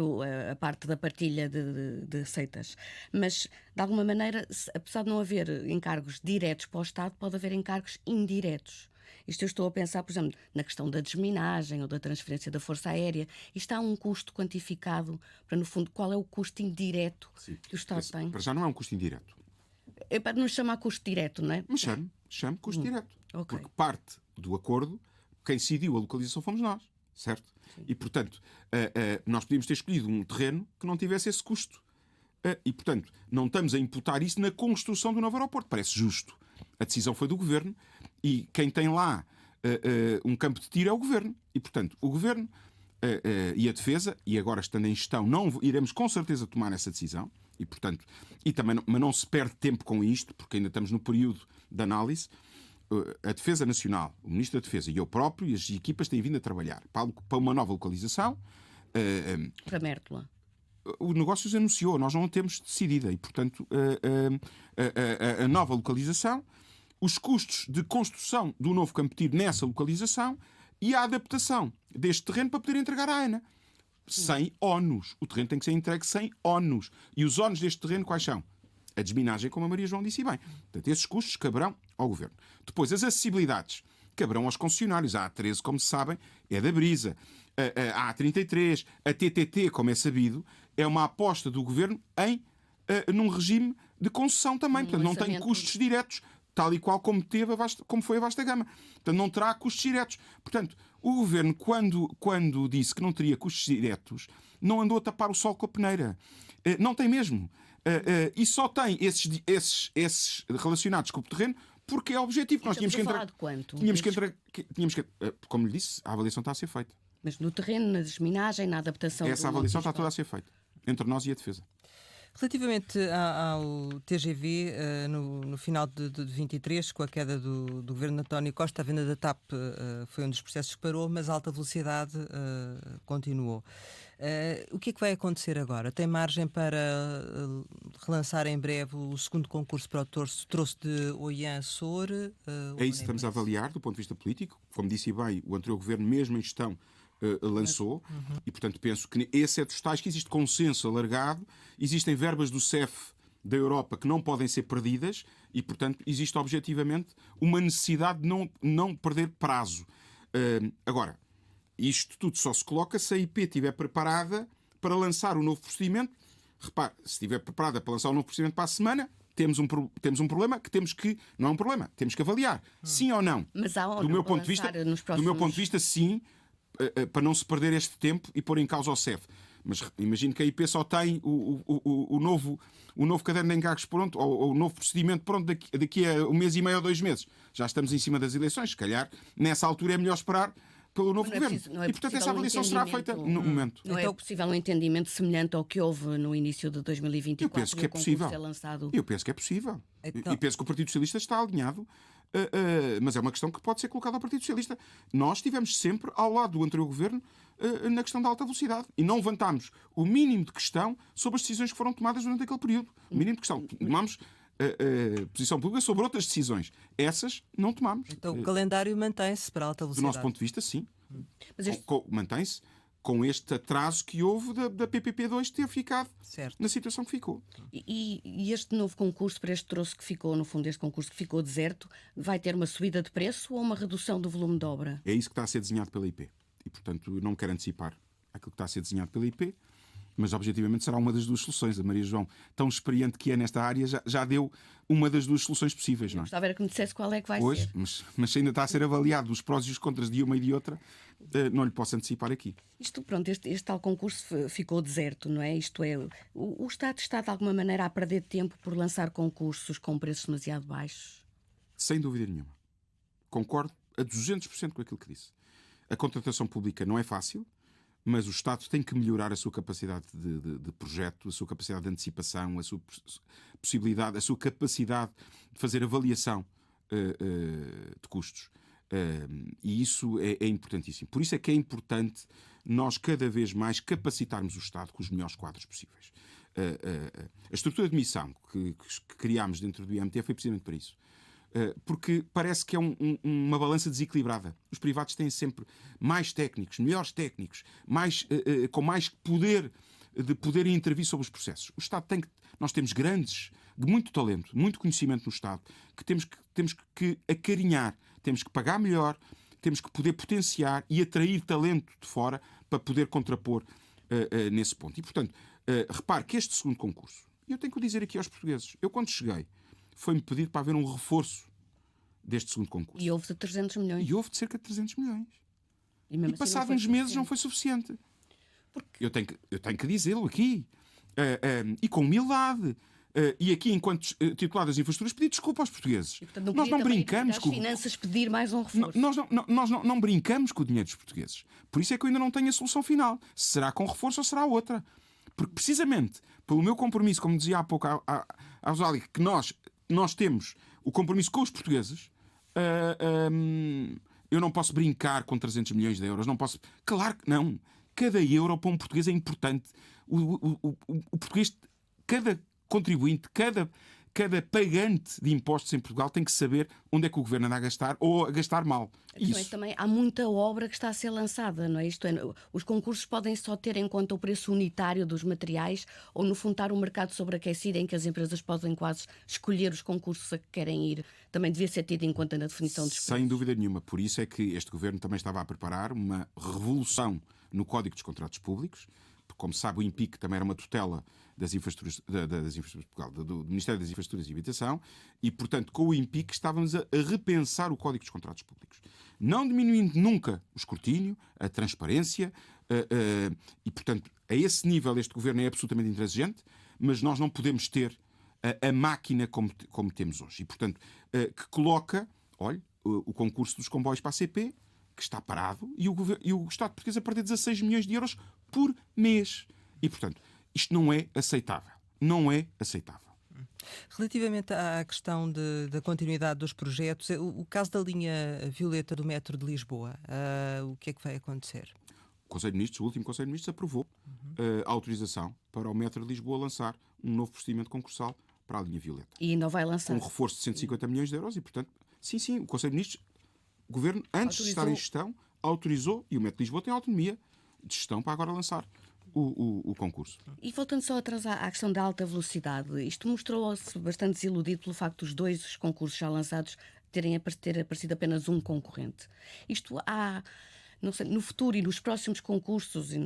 a parte da partilha de receitas. Mas, de alguma maneira, apesar de não haver encargos diretos para o Estado, pode haver encargos indiretos. Isto eu estou a pensar, por exemplo, na questão da desminagem ou da transferência da Força Aérea. Isto há um custo quantificado para, no fundo, qual é o custo indireto que o Estado tem?
Para já não é um custo indireto.
É para nos chamar custo direto, não é?
Mas chame custo direto.
Okay.
Porque parte do acordo, quem decidiu a localização fomos nós, certo? Sim. E, portanto, nós podíamos ter escolhido um terreno que não tivesse esse custo. E, portanto, não estamos a imputar isso na construção do novo aeroporto. Parece justo. A decisão foi do Governo e quem tem lá um campo de tiro é o Governo. E, portanto, o Governo e a Defesa, e agora estando em gestão, não iremos com certeza tomar essa decisão. E, portanto, mas não se perde tempo com isto, porque ainda estamos no período de análise. A Defesa Nacional, o Ministro da Defesa e eu próprio e as equipas têm vindo a trabalhar para uma nova localização.
Para Mértola.
O negócio se anunciou, nós não o temos decidida e, portanto, a nova localização, os custos de construção do novo campo de tiro nessa localização e a adaptação deste terreno para poder entregar à ANA. Sem ónus. O terreno tem que ser entregue sem ónus. E os ónus deste terreno quais são? A desminagem, como a Maria João disse bem. Portanto, esses custos caberão ao Governo. Depois, as acessibilidades caberão aos concessionários. A A13, como se sabem, é da Brisa. A A33, a TTT, como é sabido, é uma aposta do Governo num regime de concessão também. Portanto, não tem custos diretos, tal e qual como foi a vasta gama. Portanto, não terá custos diretos. Portanto, o Governo, quando disse que não teria custos diretos, não andou a tapar o sol com a peneira. Não tem mesmo. E só tem esses relacionados com o terreno porque é objetivo. Nós tínhamos que entrar.
De quanto?
Como lhe disse, a avaliação está a ser feita.
Mas no terreno, na desminagem, na adaptação.
Essa avaliação está toda a ser feita entre nós e a Defesa.
Relativamente ao TGV, no final de 23, com a queda do governo de António Costa, a venda da TAP foi um dos processos que parou, mas a alta velocidade continuou. O que é que vai acontecer agora? Tem margem para relançar em breve o segundo concurso para o troço de Oiã-Sour?
É isso que estamos a avaliar do ponto de vista político. Como disse bem, o anterior governo, mesmo em gestão, lançou, e portanto penso que esse é dos tais que existe consenso alargado, existem verbas do CEF da Europa que não podem ser perdidas e portanto existe objetivamente uma necessidade de não perder prazo. Agora, isto tudo só se coloca se a IP estiver preparada para lançar o novo procedimento. Repare, se estiver preparada para lançar o novo procedimento para a semana, temos um problema que temos que... Não é um problema, temos que avaliar. Sim ou não?
Mas há
do meu ponto de vista, sim, para não se perder este tempo e pôr em causa o CEF. Mas imagino que a IP só tem o novo caderno de encargos pronto, ou o novo procedimento pronto daqui a 1 mês e meio ou 2 meses. Já estamos em cima das eleições. Se calhar, nessa altura é melhor esperar pelo novo governo. E, portanto, essa avaliação será feita no momento.
Não é possível um entendimento semelhante ao que houve no início de 2024?
Eu penso que é possível.
Lançado...
Eu penso que é possível. Então... E penso que o Partido Socialista está alinhado. Mas é uma questão que pode ser colocada ao Partido Socialista. Nós estivemos sempre ao lado do anterior governo na questão da alta velocidade e não levantámos o mínimo de questão sobre as decisões que foram tomadas durante aquele período. O mínimo de questão. Tomámos posição pública sobre outras decisões. Essas não tomámos.
Então o calendário mantém-se para a alta velocidade?
Do nosso ponto de vista, sim.
Mas
mantém-se com este atraso que houve da PPP2 ter ficado
certo.
Na situação que ficou.
E este novo concurso, para este troço que ficou, no fundo, este concurso que ficou deserto, vai ter uma subida de preço ou uma redução do volume de obra?
É isso que está a ser desenhado pela IP. E, portanto, não quero antecipar aquilo que está a ser desenhado pela IP, mas, objetivamente, será uma das duas soluções. A Maria João, tão experiente que é nesta área, já deu uma das duas soluções possíveis. Não é?
Gostava era que me dissesse qual é que vai ser.
Mas ainda está a ser avaliado os prós e os contras de uma e de outra, não lhe posso antecipar aqui.
Isto, pronto, este tal concurso ficou deserto, não é? Isto é, o Estado está de alguma maneira a perder tempo por lançar concursos com preços demasiado baixos?
Sem dúvida nenhuma. Concordo a 200% com aquilo que disse. A contratação pública não é fácil, mas o Estado tem que melhorar a sua capacidade de projeto, a sua capacidade de antecipação, a sua possibilidade, a sua capacidade de fazer avaliação de custos. E isso é importantíssimo. Por isso é que é importante nós cada vez mais capacitarmos o Estado com os melhores quadros possíveis. A estrutura de missão que criámos dentro do IMT foi precisamente para isso. Porque parece que é uma balança desequilibrada. Os privados têm sempre mais técnicos, melhores técnicos, com mais poder de poder intervir sobre os processos. O Estado nós temos muito talento, muito conhecimento no Estado, que temos que acarinhar, temos que pagar melhor, temos que poder potenciar e atrair talento de fora para poder contrapor nesse ponto. E, portanto, repare que este segundo concurso, e eu tenho que o dizer aqui aos portugueses, eu quando cheguei, foi-me pedido para haver um reforço deste segundo concurso.
E houve de 300 milhões.
E houve de cerca de 300 milhões. E
assim
passado uns meses não foi suficiente. Porque... Eu tenho que dizê-lo aqui. E com humildade. E aqui, enquanto titular das infraestruturas, pedir desculpa aos portugueses.
E, portanto,
nós não brincamos
com as finanças pedir mais um reforço.
Nós não brincamos com o dinheiro dos portugueses. Por isso é que eu ainda não tenho a solução final. Será com reforço ou será outra? Porque, precisamente, pelo meu compromisso, como dizia há pouco a Rosália, que nós temos o compromisso com os portugueses, eu não posso brincar com 300 milhões de euros. Não posso... Claro que não. Cada euro para um português é importante. O português, cada contribuinte, cada pagante de impostos em Portugal tem que saber onde é que o governo anda a gastar ou a gastar mal.
Isso. Também há muita obra que está a ser lançada, não é? Isto é, os concursos podem só ter em conta o preço unitário dos materiais ou, no fundo, estar um mercado sobreaquecido em que as empresas podem quase escolher os concursos a que querem ir. Também devia ser tido em conta na definição dos preços.
Sem dúvida nenhuma. Por isso é que este governo também estava a preparar uma revolução no Código dos Contratos Públicos. Como se sabe, o INPIC também era uma tutela das infraestruturas, do Ministério das Infraestruturas e Habitação e, portanto, com o INPIC estávamos a repensar o Código dos Contratos Públicos. Não diminuindo nunca o escrutínio, a transparência e, portanto, a esse nível este governo é absolutamente intransigente, mas nós não podemos ter a máquina como temos hoje. E, portanto, que coloca, o concurso dos comboios para a CP, que está parado, e o Estado português a perder 16 milhões de euros por mês. E, portanto, isto não é aceitável. não é aceitável.
Relativamente à questão da continuidade dos projetos, o caso da linha violeta do metro de Lisboa, o que é que vai acontecer?
O último Conselho de Ministros aprovou a autorização para o metro de Lisboa lançar um novo procedimento concursal para a linha violeta.
E ainda vai lançar.
Com um reforço de 150 milhões de euros e, portanto, sim, o Conselho de Ministros, o Governo, antes de estar em gestão, autorizou, e o metro de Lisboa tem autonomia de gestão para agora lançar o concurso.
E voltando só atrás à questão da alta velocidade, isto mostrou-se bastante desiludido pelo facto dos dois concursos já lançados ter aparecido apenas um concorrente. Isto não sei, no futuro e nos próximos concursos e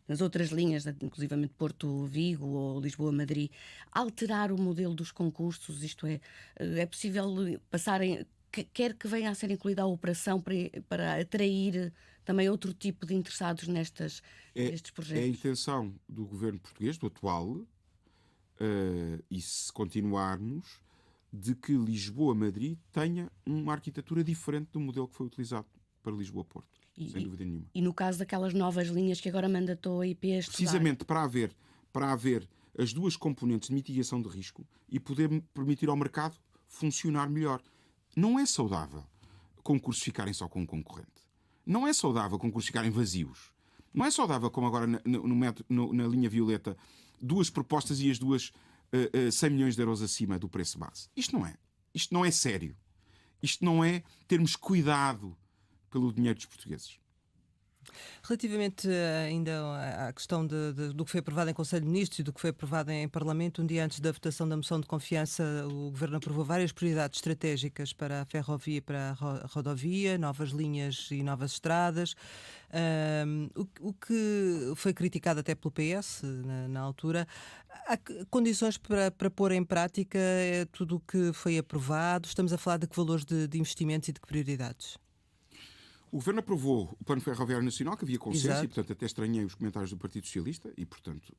nas outras linhas, inclusivamente Porto-Vigo ou Lisboa-Madrid, alterar o modelo dos concursos, isto é possível passarem, quer que venha a ser incluída a operação para atrair também outro tipo de interessados nestes projetos?
É a intenção do governo português, do atual, e se continuarmos, de que Lisboa-Madrid tenha uma arquitetura diferente do modelo que foi utilizado para Lisboa-Porto, sem dúvida nenhuma.
E no caso daquelas novas linhas que agora mandatou a IP a estudar?
Precisamente para haver as duas componentes de mitigação de risco e poder permitir ao mercado funcionar melhor. Não é saudável concursos ficarem só com um concorrente. Não é saudável concursos ficarem vazios. Não é saudável, como agora na linha violeta, duas propostas e as duas 100 milhões de euros acima do preço base. Isto não é. Isto não é sério. Isto não é termos cuidado pelo dinheiro dos portugueses.
Relativamente ainda à questão do que foi aprovado em Conselho de Ministros e do que foi aprovado em Parlamento, um dia antes da votação da moção de confiança, o Governo aprovou várias prioridades estratégicas para a ferrovia e para a rodovia, novas linhas e novas estradas. O que foi criticado até pelo PS na altura. Há condições para pôr em prática tudo o que foi aprovado? Estamos a falar de que valores de investimentos e de que prioridades?
O Governo aprovou o Plano Ferroviário Nacional, que havia consenso,
Exato.
e, portanto, até estranhei os comentários do Partido Socialista, e, portanto,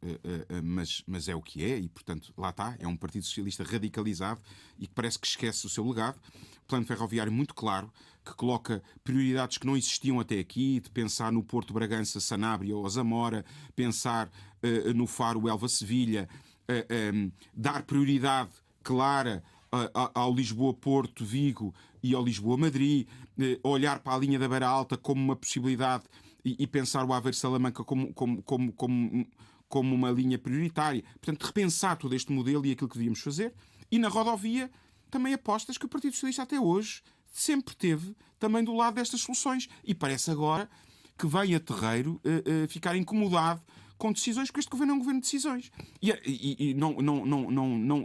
mas é o que é, e, portanto, lá está, é um Partido Socialista radicalizado e que parece que esquece o seu legado. O Plano Ferroviário muito claro, que coloca prioridades que não existiam até aqui, de pensar no Porto Bragança, Sanabria ou Zamora, pensar no Faro Elva-Sevilha, dar prioridade clara ao Lisboa-Porto-Vigo e ao Lisboa-Madrid, olhar para a linha da Beira Alta como uma possibilidade e pensar o Aveiro-Salamanca como uma linha prioritária. Portanto, repensar todo este modelo e aquilo que devíamos fazer. E na rodovia, também apostas que o Partido Socialista até hoje sempre teve também do lado destas soluções. E parece agora que vem a terreiro ficar incomodado com decisões, porque este governo é um governo de decisões. E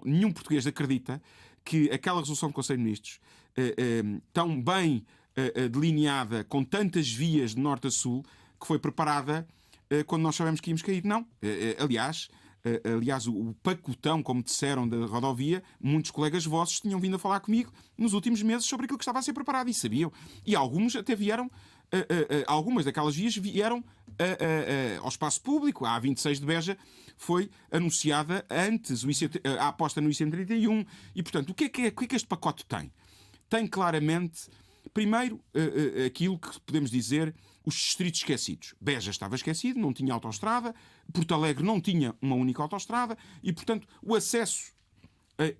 nenhum português acredita que aquela resolução do Conselho de Ministros, tão bem delineada, com tantas vias de norte a sul, que foi preparada quando nós sabemos que íamos cair. Não. Aliás, o pacotão, como disseram, da rodovia, muitos colegas vossos tinham vindo a falar comigo nos últimos meses sobre aquilo que estava a ser preparado e sabiam. E alguns até vieram, algumas daquelas vias vieram ao espaço público. A A26 de Beja foi anunciada antes, a aposta no IC31. E, portanto, o que é que este pacote tem? Tem claramente, primeiro, aquilo que podemos dizer, os distritos esquecidos. Beja estava esquecido, não tinha autoestrada. Porto Alegre não tinha uma única autoestrada. E, portanto, o acesso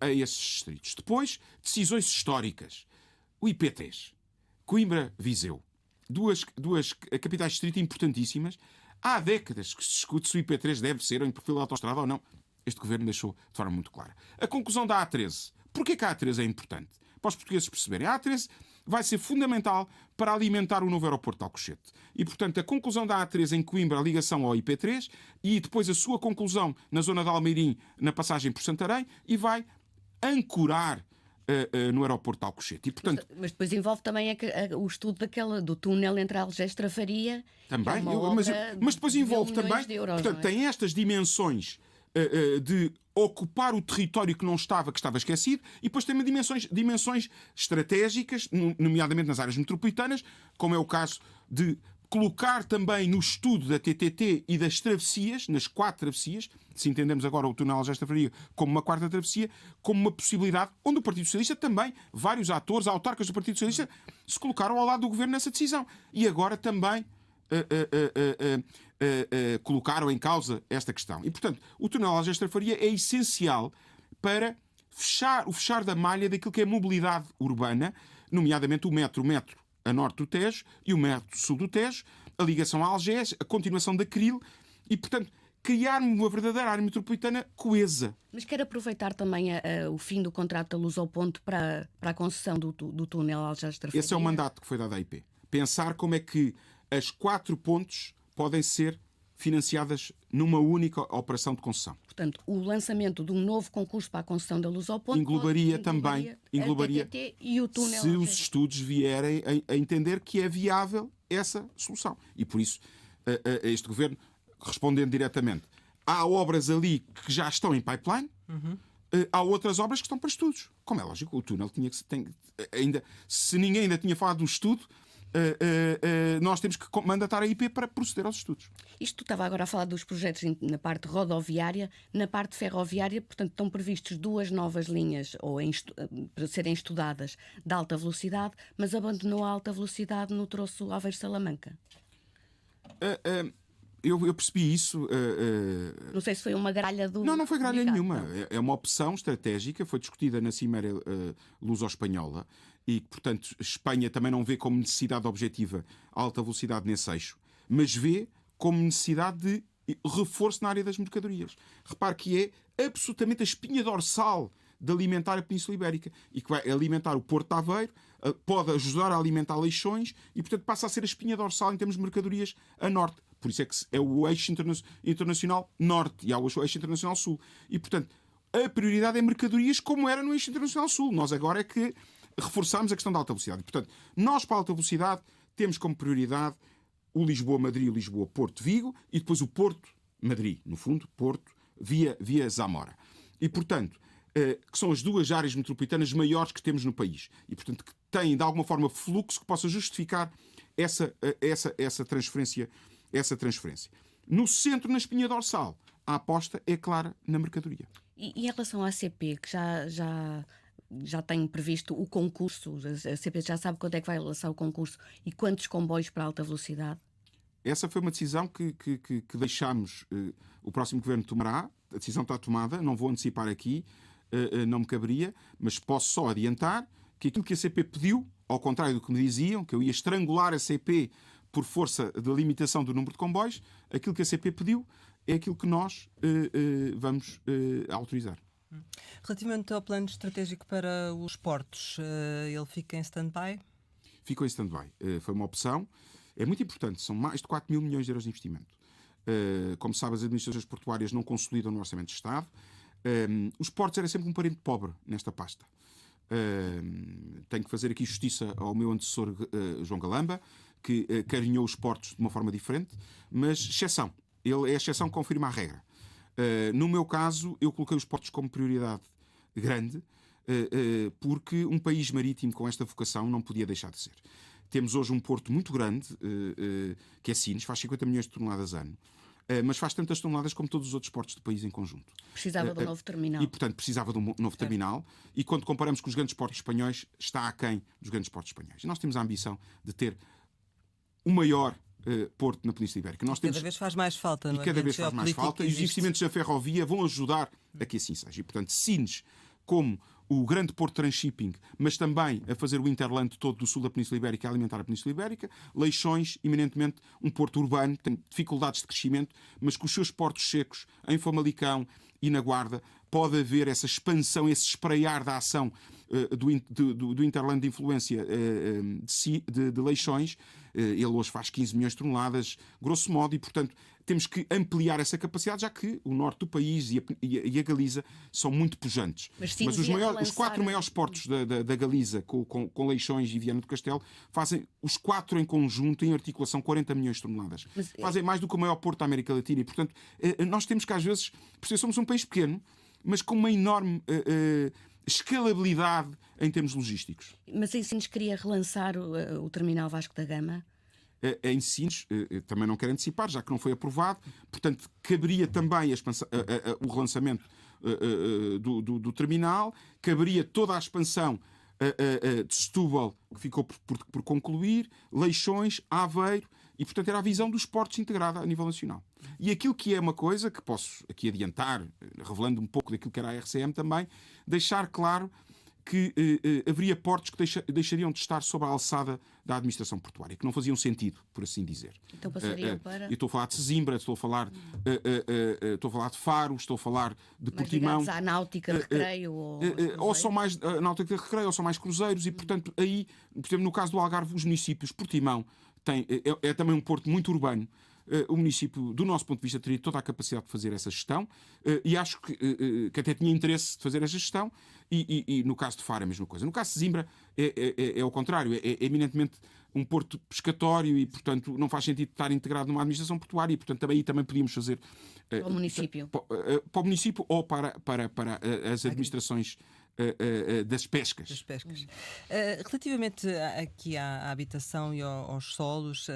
a esses distritos. Depois, decisões históricas. O IP3, Coimbra-Viseu. Duas capitais de distrito importantíssimas. Há décadas que se discute se o IP3 deve ser em perfil de autoestrada ou não. Este governo deixou de forma muito clara. A conclusão da A13. Porquê que a A13 é importante? Para os portugueses perceberem. A A13 vai ser fundamental para alimentar o novo aeroporto de Alcochete. E, portanto, a conclusão da A13 em Coimbra, a ligação ao IP3, e depois a sua conclusão na zona de Almeirim, na passagem por Santarém, e vai ancorar no aeroporto de Alcochete. E, portanto,
mas depois envolve também o estudo do túnel entre Algés e Trafaria.
Também, mas depois envolve também, portanto, tem estas dimensões de ocupar o território que estava esquecido, e depois tem dimensões estratégicas, nomeadamente nas áreas metropolitanas, como é o caso de colocar também no estudo da TTT e das travessias, nas 4 travessias, se entendemos agora o túnel Algés-Trafaria como uma 4ª travessia, como uma possibilidade onde o Partido Socialista também, vários atores, autarcas do Partido Socialista, se colocaram ao lado do governo nessa decisão. E agora também colocaram em causa esta questão. E, portanto, o túnel Algestra-Faria é essencial para o fechar da malha daquilo que é mobilidade urbana, nomeadamente o metro a norte do Tejo e o metro sul do Tejo, a ligação a Algés, a continuação da Cril e, portanto, criar uma verdadeira área metropolitana coesa.
Mas quer aproveitar também o fim do contrato da Lusoponte para a concessão do túnel Algestra-Faria?
Esse é o mandato que foi dado à IP. Pensar como é que as 4 pontes podem ser financiadas numa única operação de concessão.
Portanto, o lançamento de um novo concurso para a concessão da Lusoponte
englobaria também
a TTT e o túnel.
Se os estudos vierem a entender que é viável essa solução. E por isso, este governo, respondendo diretamente, há obras ali que já estão em pipeline, há outras obras que estão para estudos. Como é lógico, o túnel tinha que se ninguém ainda tinha falado do estudo, nós temos que mandatar a IP para proceder aos estudos.
Isto estava agora a falar dos projetos na parte rodoviária, na parte ferroviária, portanto estão previstos 2 novas linhas para serem estudadas de alta velocidade, mas abandonou a alta velocidade no troço Aveiro-Salamanca.
Eu percebi isso.
Não sei se foi uma gralha do...
Não foi gralha nenhuma.
Não.
É uma opção estratégica, foi discutida na Cimeira Luso-Espanhola e, portanto, Espanha também não vê como necessidade objetiva a alta velocidade nesse eixo, mas vê como necessidade de reforço na área das mercadorias. Repare que é absolutamente a espinha dorsal de alimentar a Península Ibérica e que vai alimentar o Porto de Aveiro, pode ajudar a alimentar Leixões e, portanto, passa a ser a espinha dorsal em termos de mercadorias a norte. Por isso é que é o eixo internacional norte e há o eixo internacional sul. E, portanto, a prioridade é mercadorias como era no eixo internacional sul. Nós agora é que reforçamos a questão da alta velocidade. E, portanto, nós para a alta velocidade temos como prioridade o Lisboa-Madrid, o Lisboa-Porto-Vigo e depois o Porto-Madrid, no fundo, Porto, via Zamora. E, portanto, que são as 2 áreas metropolitanas maiores que temos no país. E, portanto, que têm, de alguma forma, fluxo que possa justificar essa transferência. No centro, na espinha dorsal, a aposta é clara na mercadoria.
E em relação à CP, que já tem previsto o concurso, a CP já sabe quando é que vai lançar o concurso e quantos comboios para alta velocidade?
Essa foi uma decisão que deixámos, o próximo governo tomará. A decisão está tomada, não vou antecipar aqui, não me caberia, mas posso só adiantar que aquilo que a CP pediu, ao contrário do que me diziam, que eu ia estrangular a CP por força da limitação do número de comboios, aquilo que a CP pediu é aquilo que nós vamos autorizar.
Relativamente ao plano estratégico para os portos, ele fica em stand-by?
Ficou em stand-by. Foi uma opção. É muito importante. São mais de 4 mil milhões de euros de investimento. Como sabe, as administrações portuárias não consolidam no Orçamento de Estado. Os portos era sempre um parente pobre nesta pasta. Tenho que fazer aqui justiça ao meu antecessor João Galamba, que carinhou os portos de uma forma diferente, mas exceção. Ele é a exceção que confirma a regra. No meu caso, eu coloquei os portos como prioridade grande, porque um país marítimo com esta vocação não podia deixar de ser. Temos hoje um porto muito grande, que é Sines, faz 50 milhões de toneladas ano, mas faz tantas toneladas como todos os outros portos do país em conjunto.
Precisava de um novo terminal.
E, portanto, precisava de um novo terminal. E quando comparamos com os grandes portos espanhóis, está aquém dos grandes portos espanhóis. E nós temos a ambição de ter o maior porto na Península Ibérica.
Cada vez faz mais falta.
E cada vez faz mais falta. E os investimentos da ferrovia vão ajudar a que assim seja. E, portanto, Sines, como o grande porto de transshipping, mas também a fazer o interland todo do sul da Península Ibérica, a alimentar a Península Ibérica. Leixões, eminentemente um porto urbano, tem dificuldades de crescimento, mas com os seus portos secos, em Famalicão e na Guarda, pode haver essa expansão, esse espraiar da ação do interland de influência de Leixões. Ele hoje faz 15 milhões de toneladas, grosso modo, e, portanto, temos que ampliar essa capacidade, já que o norte do país e a Galiza são muito pujantes. Mas os 4 maiores portos da Galiza, com Leixões e Viana do Castelo, fazem os 4 em conjunto, em articulação, 40 milhões de toneladas. Fazem mais do que o maior porto da América Latina. E, portanto, nós temos que, às vezes, porque somos um país pequeno, mas com uma enorme escalabilidade em termos logísticos.
Mas em Sines queria relançar o terminal Vasco da Gama?
Em Sines, também não quero antecipar, já que não foi aprovado, portanto, caberia também o relançamento do terminal, caberia toda a expansão de Setúbal, que ficou por concluir, Leixões, Aveiro E, portanto, era a visão dos portos integrada a nível nacional. E aquilo que é uma coisa que posso aqui adiantar, revelando um pouco daquilo que era a RCM também, deixar claro que haveria portos que deixariam de estar sob a alçada da administração portuária, que não faziam sentido, por assim dizer.
Então passariam para...
Eu estou a falar de Sesimbra, estou a falar de Faro, estou a falar de Portimão.
Mas à náutica de recreio?
Ou são mais náutica de recreio, ou são mais cruzeiros, e, portanto, aí, por exemplo, no caso do Algarve, os municípios, Portimão, é também um porto muito urbano. O município, do nosso ponto de vista, teria toda a capacidade de fazer essa gestão e acho que até tinha interesse de fazer essa gestão e no caso de Faro é a mesma coisa. No caso de Sesimbra é o contrário, é eminentemente um porto pescatório e, portanto, não faz sentido estar integrado numa administração portuária e, portanto, aí também podíamos fazer...
Para o município.
Para o município ou para as administrações das pescas.
Relativamente aqui à habitação e aos solos,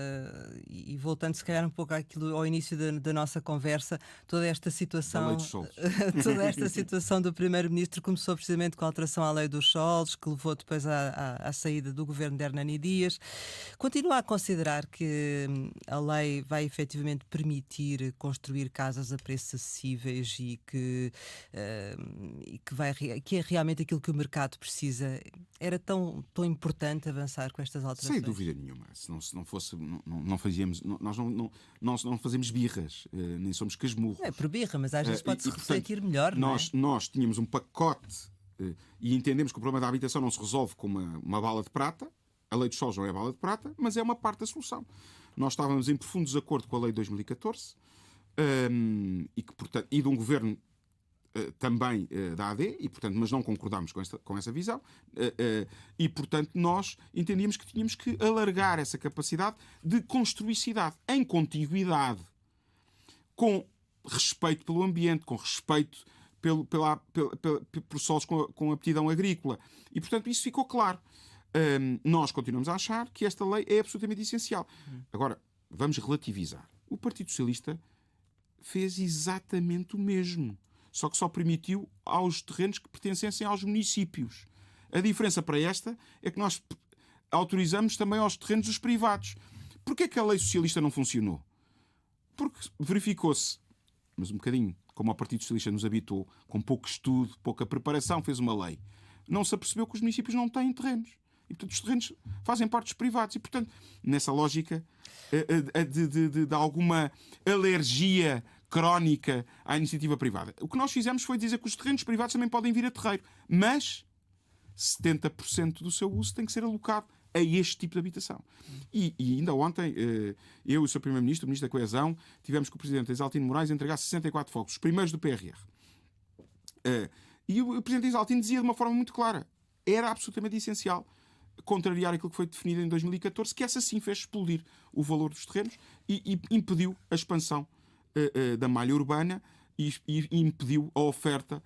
e voltando se calhar um pouco ao início da nossa conversa, toda esta situação...
Da lei dos solos.
Toda esta situação do Primeiro-Ministro começou precisamente com a alteração à lei dos solos, que levou depois à saída do governo de Hernani Dias. Continua a considerar que a lei vai efetivamente permitir construir casas a preços acessíveis e que é realmente aquilo que o mercado precisa? Era tão importante avançar com estas alterações?
Sem dúvida nenhuma. Se não fosse, não fazíamos, nós não fazemos birras, nem somos casmurros.
É por birra, mas às vezes pode-se refletir melhor.
Nós tínhamos um pacote e entendemos que o problema da habitação não se resolve com uma bala de prata. A lei dos solos não é a bala de prata, mas é uma parte da solução. Nós estávamos em profundo desacordo com a lei de 2014 e de um governo também da AD, e, portanto, mas não concordámos com essa visão, e, portanto, nós entendíamos que tínhamos que alargar essa capacidade de construir cidade em contiguidade, com respeito pelo ambiente, com respeito por solos com aptidão agrícola. E, portanto, isso ficou claro. Nós continuamos a achar que esta lei é absolutamente essencial. Agora, vamos relativizar. O Partido Socialista fez exatamente o mesmo, só que só permitiu aos terrenos que pertencessem aos municípios. A diferença para esta é que nós autorizamos também aos terrenos dos privados. Porquê é que a lei socialista não funcionou? Porque verificou-se, mas um bocadinho como o Partido Socialista nos habitou, com pouco estudo, pouca preparação, fez uma lei. Não se apercebeu que os municípios não têm terrenos. E, portanto, os terrenos fazem parte dos privados. E, portanto, nessa lógica de alguma alergia crónica à iniciativa privada. O que nós fizemos foi dizer que os terrenos privados também podem vir a terreiro, mas 70% do seu uso tem que ser alocado a este tipo de habitação. E ainda ontem, eu e o Sr. Primeiro-Ministro, o Ministro da Coesão, tivemos com o Presidente Isaltino Moraes a entregar 64 fogos, os primeiros do PRR. E o Presidente Isaltino dizia de uma forma muito clara, era absolutamente essencial contrariar aquilo que foi definido em 2014, que essa sim fez explodir o valor dos terrenos e impediu a expansão da malha urbana e impediu a oferta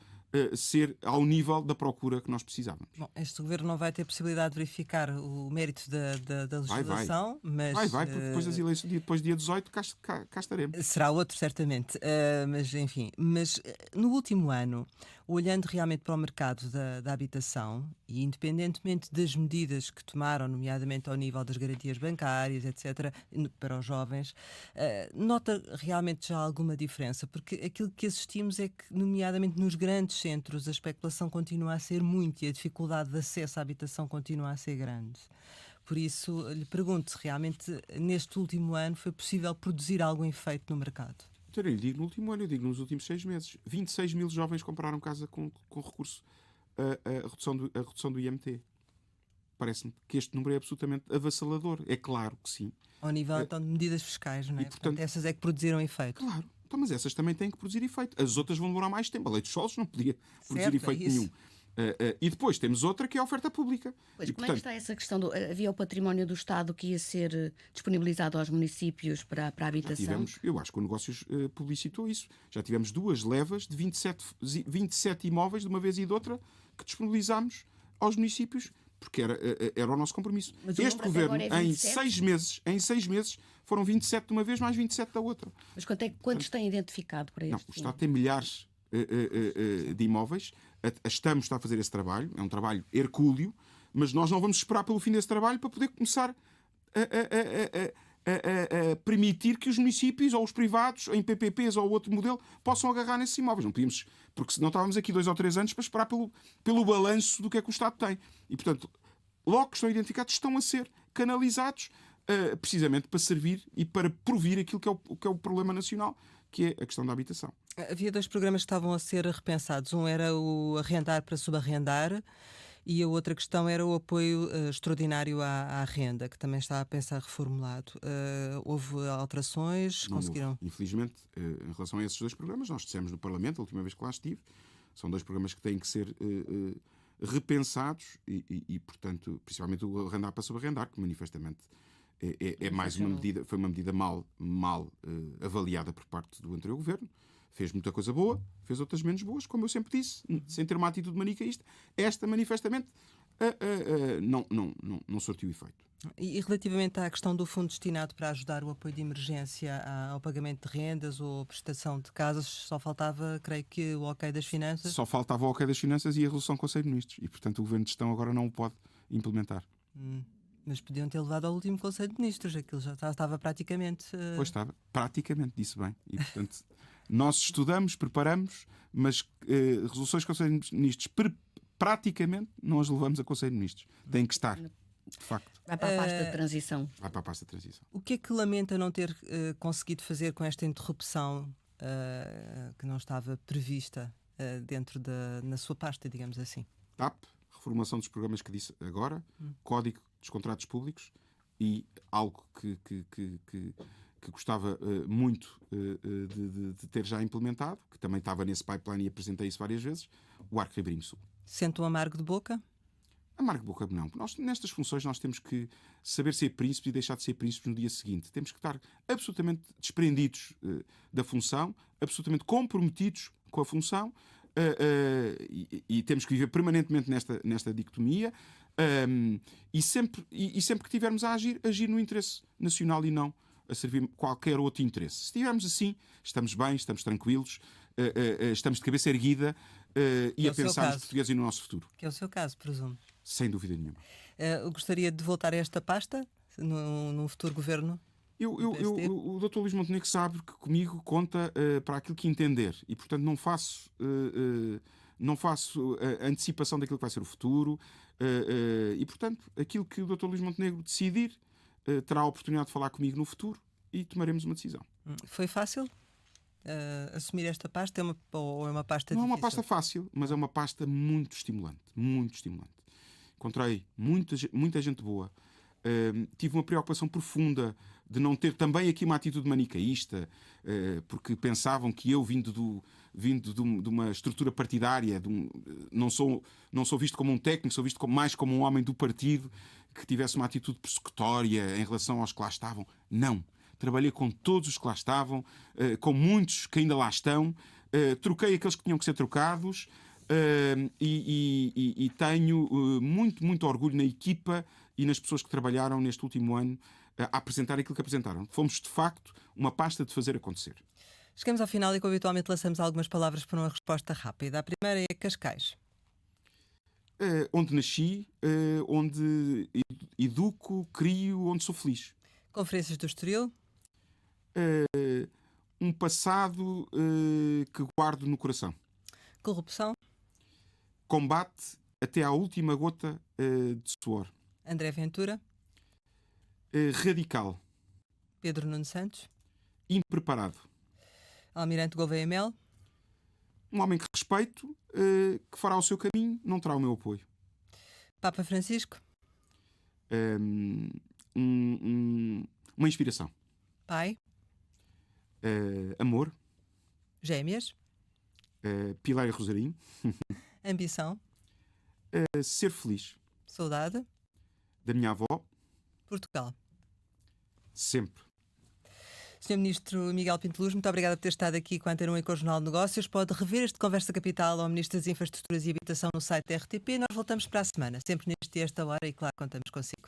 ser ao nível da procura que nós precisávamos.
Bom, este governo não vai ter possibilidade de verificar o mérito da legislação, mas...
Vai, porque depois das eleições, depois dia 18, cá estaremos.
Será outro, certamente. Mas, enfim, no último ano, olhando realmente para o mercado da habitação, e independentemente das medidas que tomaram, nomeadamente ao nível das garantias bancárias, etc., para os jovens, nota realmente já alguma diferença? Porque aquilo que assistimos é que, nomeadamente nos grandes centros, a especulação continua a ser muito e a dificuldade de acesso à habitação continua a ser grande. Por isso, lhe pergunto se realmente neste último ano foi possível produzir algum efeito no mercado.
Eu lhe digo no último ano, eu digo nos últimos 6 meses. 26 mil jovens compraram casa com recurso à redução do IMT. Parece-me que este número é absolutamente avassalador. É claro que sim.
Ao nível então, de medidas fiscais, não é?
E, portanto,
essas é que produziram efeito.
Claro. Então, mas essas também têm que produzir efeito. As outras vão demorar mais tempo. A lei dos solos não podia produzir efeito nenhum. E depois temos outra que é a oferta pública.
Pois, como é que está essa questão? Havia o património do Estado que ia ser disponibilizado aos municípios para a habitação?
Eu acho que o Negócios publicitou isso. Já tivemos 2 levas de 27 imóveis de uma vez e de outra que disponibilizámos aos municípios porque era o nosso compromisso.
Mas
este governo, em 6 meses, foram 27 de uma vez mais 27 da outra.
Mas quantos têm identificado para este?
O Estado tem milhares de imóveis. Estamos a fazer esse trabalho. É um trabalho hercúleo, mas nós não vamos esperar pelo fim desse trabalho para poder começar a permitir que os municípios ou os privados, em PPPs ou outro modelo, possam agarrar nesses imóveis. Não podíamos, porque senão estávamos aqui 2 ou 3 anos para esperar pelo balanço do que é que o Estado tem. E, portanto, logo que estão identificados, estão a ser canalizados precisamente para servir e para provir aquilo que é o problema nacional, que é a questão da habitação.
Havia 2 programas que estavam a ser repensados. Um era o arrendar para subarrendar e a outra questão era o apoio extraordinário à renda, que também está a pensar reformulado. Houve alterações?
Não
conseguiram?
houve. Infelizmente, em relação a esses 2 programas, nós dissemos no Parlamento, a última vez que lá estive, são 2 programas que têm que ser repensados e, portanto, principalmente o arrendar para subarrendar, que manifestamente é mais uma medida, foi uma medida mal avaliada por parte do anterior governo. Fez muita coisa boa, fez outras menos boas, como eu sempre disse, sem ter uma atitude manicaísta. Esta, manifestamente, não surtiu efeito.
E relativamente à questão do fundo destinado para ajudar o apoio de emergência ao pagamento de rendas ou prestação de casas, só faltava, creio que, o ok das finanças?
Só faltava o ok das finanças e a resolução do Conselho de Ministros. E, portanto, o Governo de Gestão agora não o pode implementar.
Mas podiam ter levado ao último Conselho de Ministros. Aquilo já estava praticamente...
Pois estava, praticamente, disse bem. E, portanto, nós estudamos, preparamos, mas resoluções do Conselho de Ministros praticamente não as levamos a Conselho de Ministros. Tem que estar, de facto.
Vai para a pasta de transição.
Vai para a pasta de transição.
O que é que lamenta não ter conseguido fazer com esta interrupção que não estava prevista na sua pasta, digamos assim?
TAP, reformulação dos programas que disse agora, Código dos Contratos Públicos e algo que gostava muito de ter já implementado, que também estava nesse pipeline e apresentei isso várias vezes, o Arco Ribeirinho Sul.
Sente um amargo de boca?
Amargo de boca não. Nós, nestas funções nós temos que saber ser príncipes e deixar de ser príncipes no dia seguinte. Temos que estar absolutamente desprendidos da função, absolutamente comprometidos com a função e temos que viver permanentemente nesta dicotomia e sempre que tivermos a agir no interesse nacional e não a servir qualquer outro interesse. Se estivermos assim, estamos bem, estamos tranquilos, estamos de cabeça erguida e a pensar nos portugueses e no nosso futuro.
Que é o seu caso, presumo.
Sem dúvida nenhuma.
Eu gostaria de voltar a esta pasta num futuro governo?
O Dr. Luís Montenegro sabe que comigo conta para aquilo que entender e, portanto, não faço a antecipação daquilo que vai ser o futuro e, portanto, aquilo que o Dr. Luís Montenegro decidir terá a oportunidade de falar comigo no futuro e tomaremos uma decisão.
Foi fácil assumir esta pasta? Ou é uma pasta difícil?
Não é uma pasta fácil, mas é uma pasta muito estimulante. Muito estimulante. Encontrei muita gente boa. Tive uma preocupação profunda de não ter também aqui uma atitude manicaísta, porque pensavam que eu, vindo de uma estrutura partidária, não sou visto como um técnico, sou visto mais como um homem do partido, que tivesse uma atitude persecutória em relação aos que lá estavam. Não. Trabalhei com todos os que lá estavam, com muitos que ainda lá estão, troquei aqueles que tinham que ser trocados e tenho muito orgulho na equipa e nas pessoas que trabalharam neste último ano a apresentar aquilo que apresentaram. Fomos, de facto, uma pasta de fazer acontecer.
Chegamos ao final e, como habitualmente, lançamos algumas palavras para uma resposta rápida. A primeira é Cascais.
Onde nasci, onde educo, crio, onde sou feliz.
Conferências do Estoril.
Um passado que guardo no coração.
Corrupção.
Combate até à última gota de suor.
André Ventura.
Radical.
Pedro Nuno Santos.
Impreparado.
Almirante Gouveia Mel.
Um homem que respeito, que fará o seu caminho, não terá o meu apoio.
Papa Francisco.
Uma inspiração.
Pai.
Amor.
Gêmeas.
Pilar e Rosarinho.
Ambição.
Ser feliz.
Saudade.
Da minha avó.
Portugal.
Sempre.
Sr. Ministro Miguel Pinto Luz, muito obrigada por ter estado aqui com a Antena 1 e com o Jornal de Negócios. Pode rever este Conversa Capital ao Ministro das Infraestruturas e Habitação no site da RTP. Nós voltamos para a semana, sempre neste e esta hora, e claro, contamos consigo.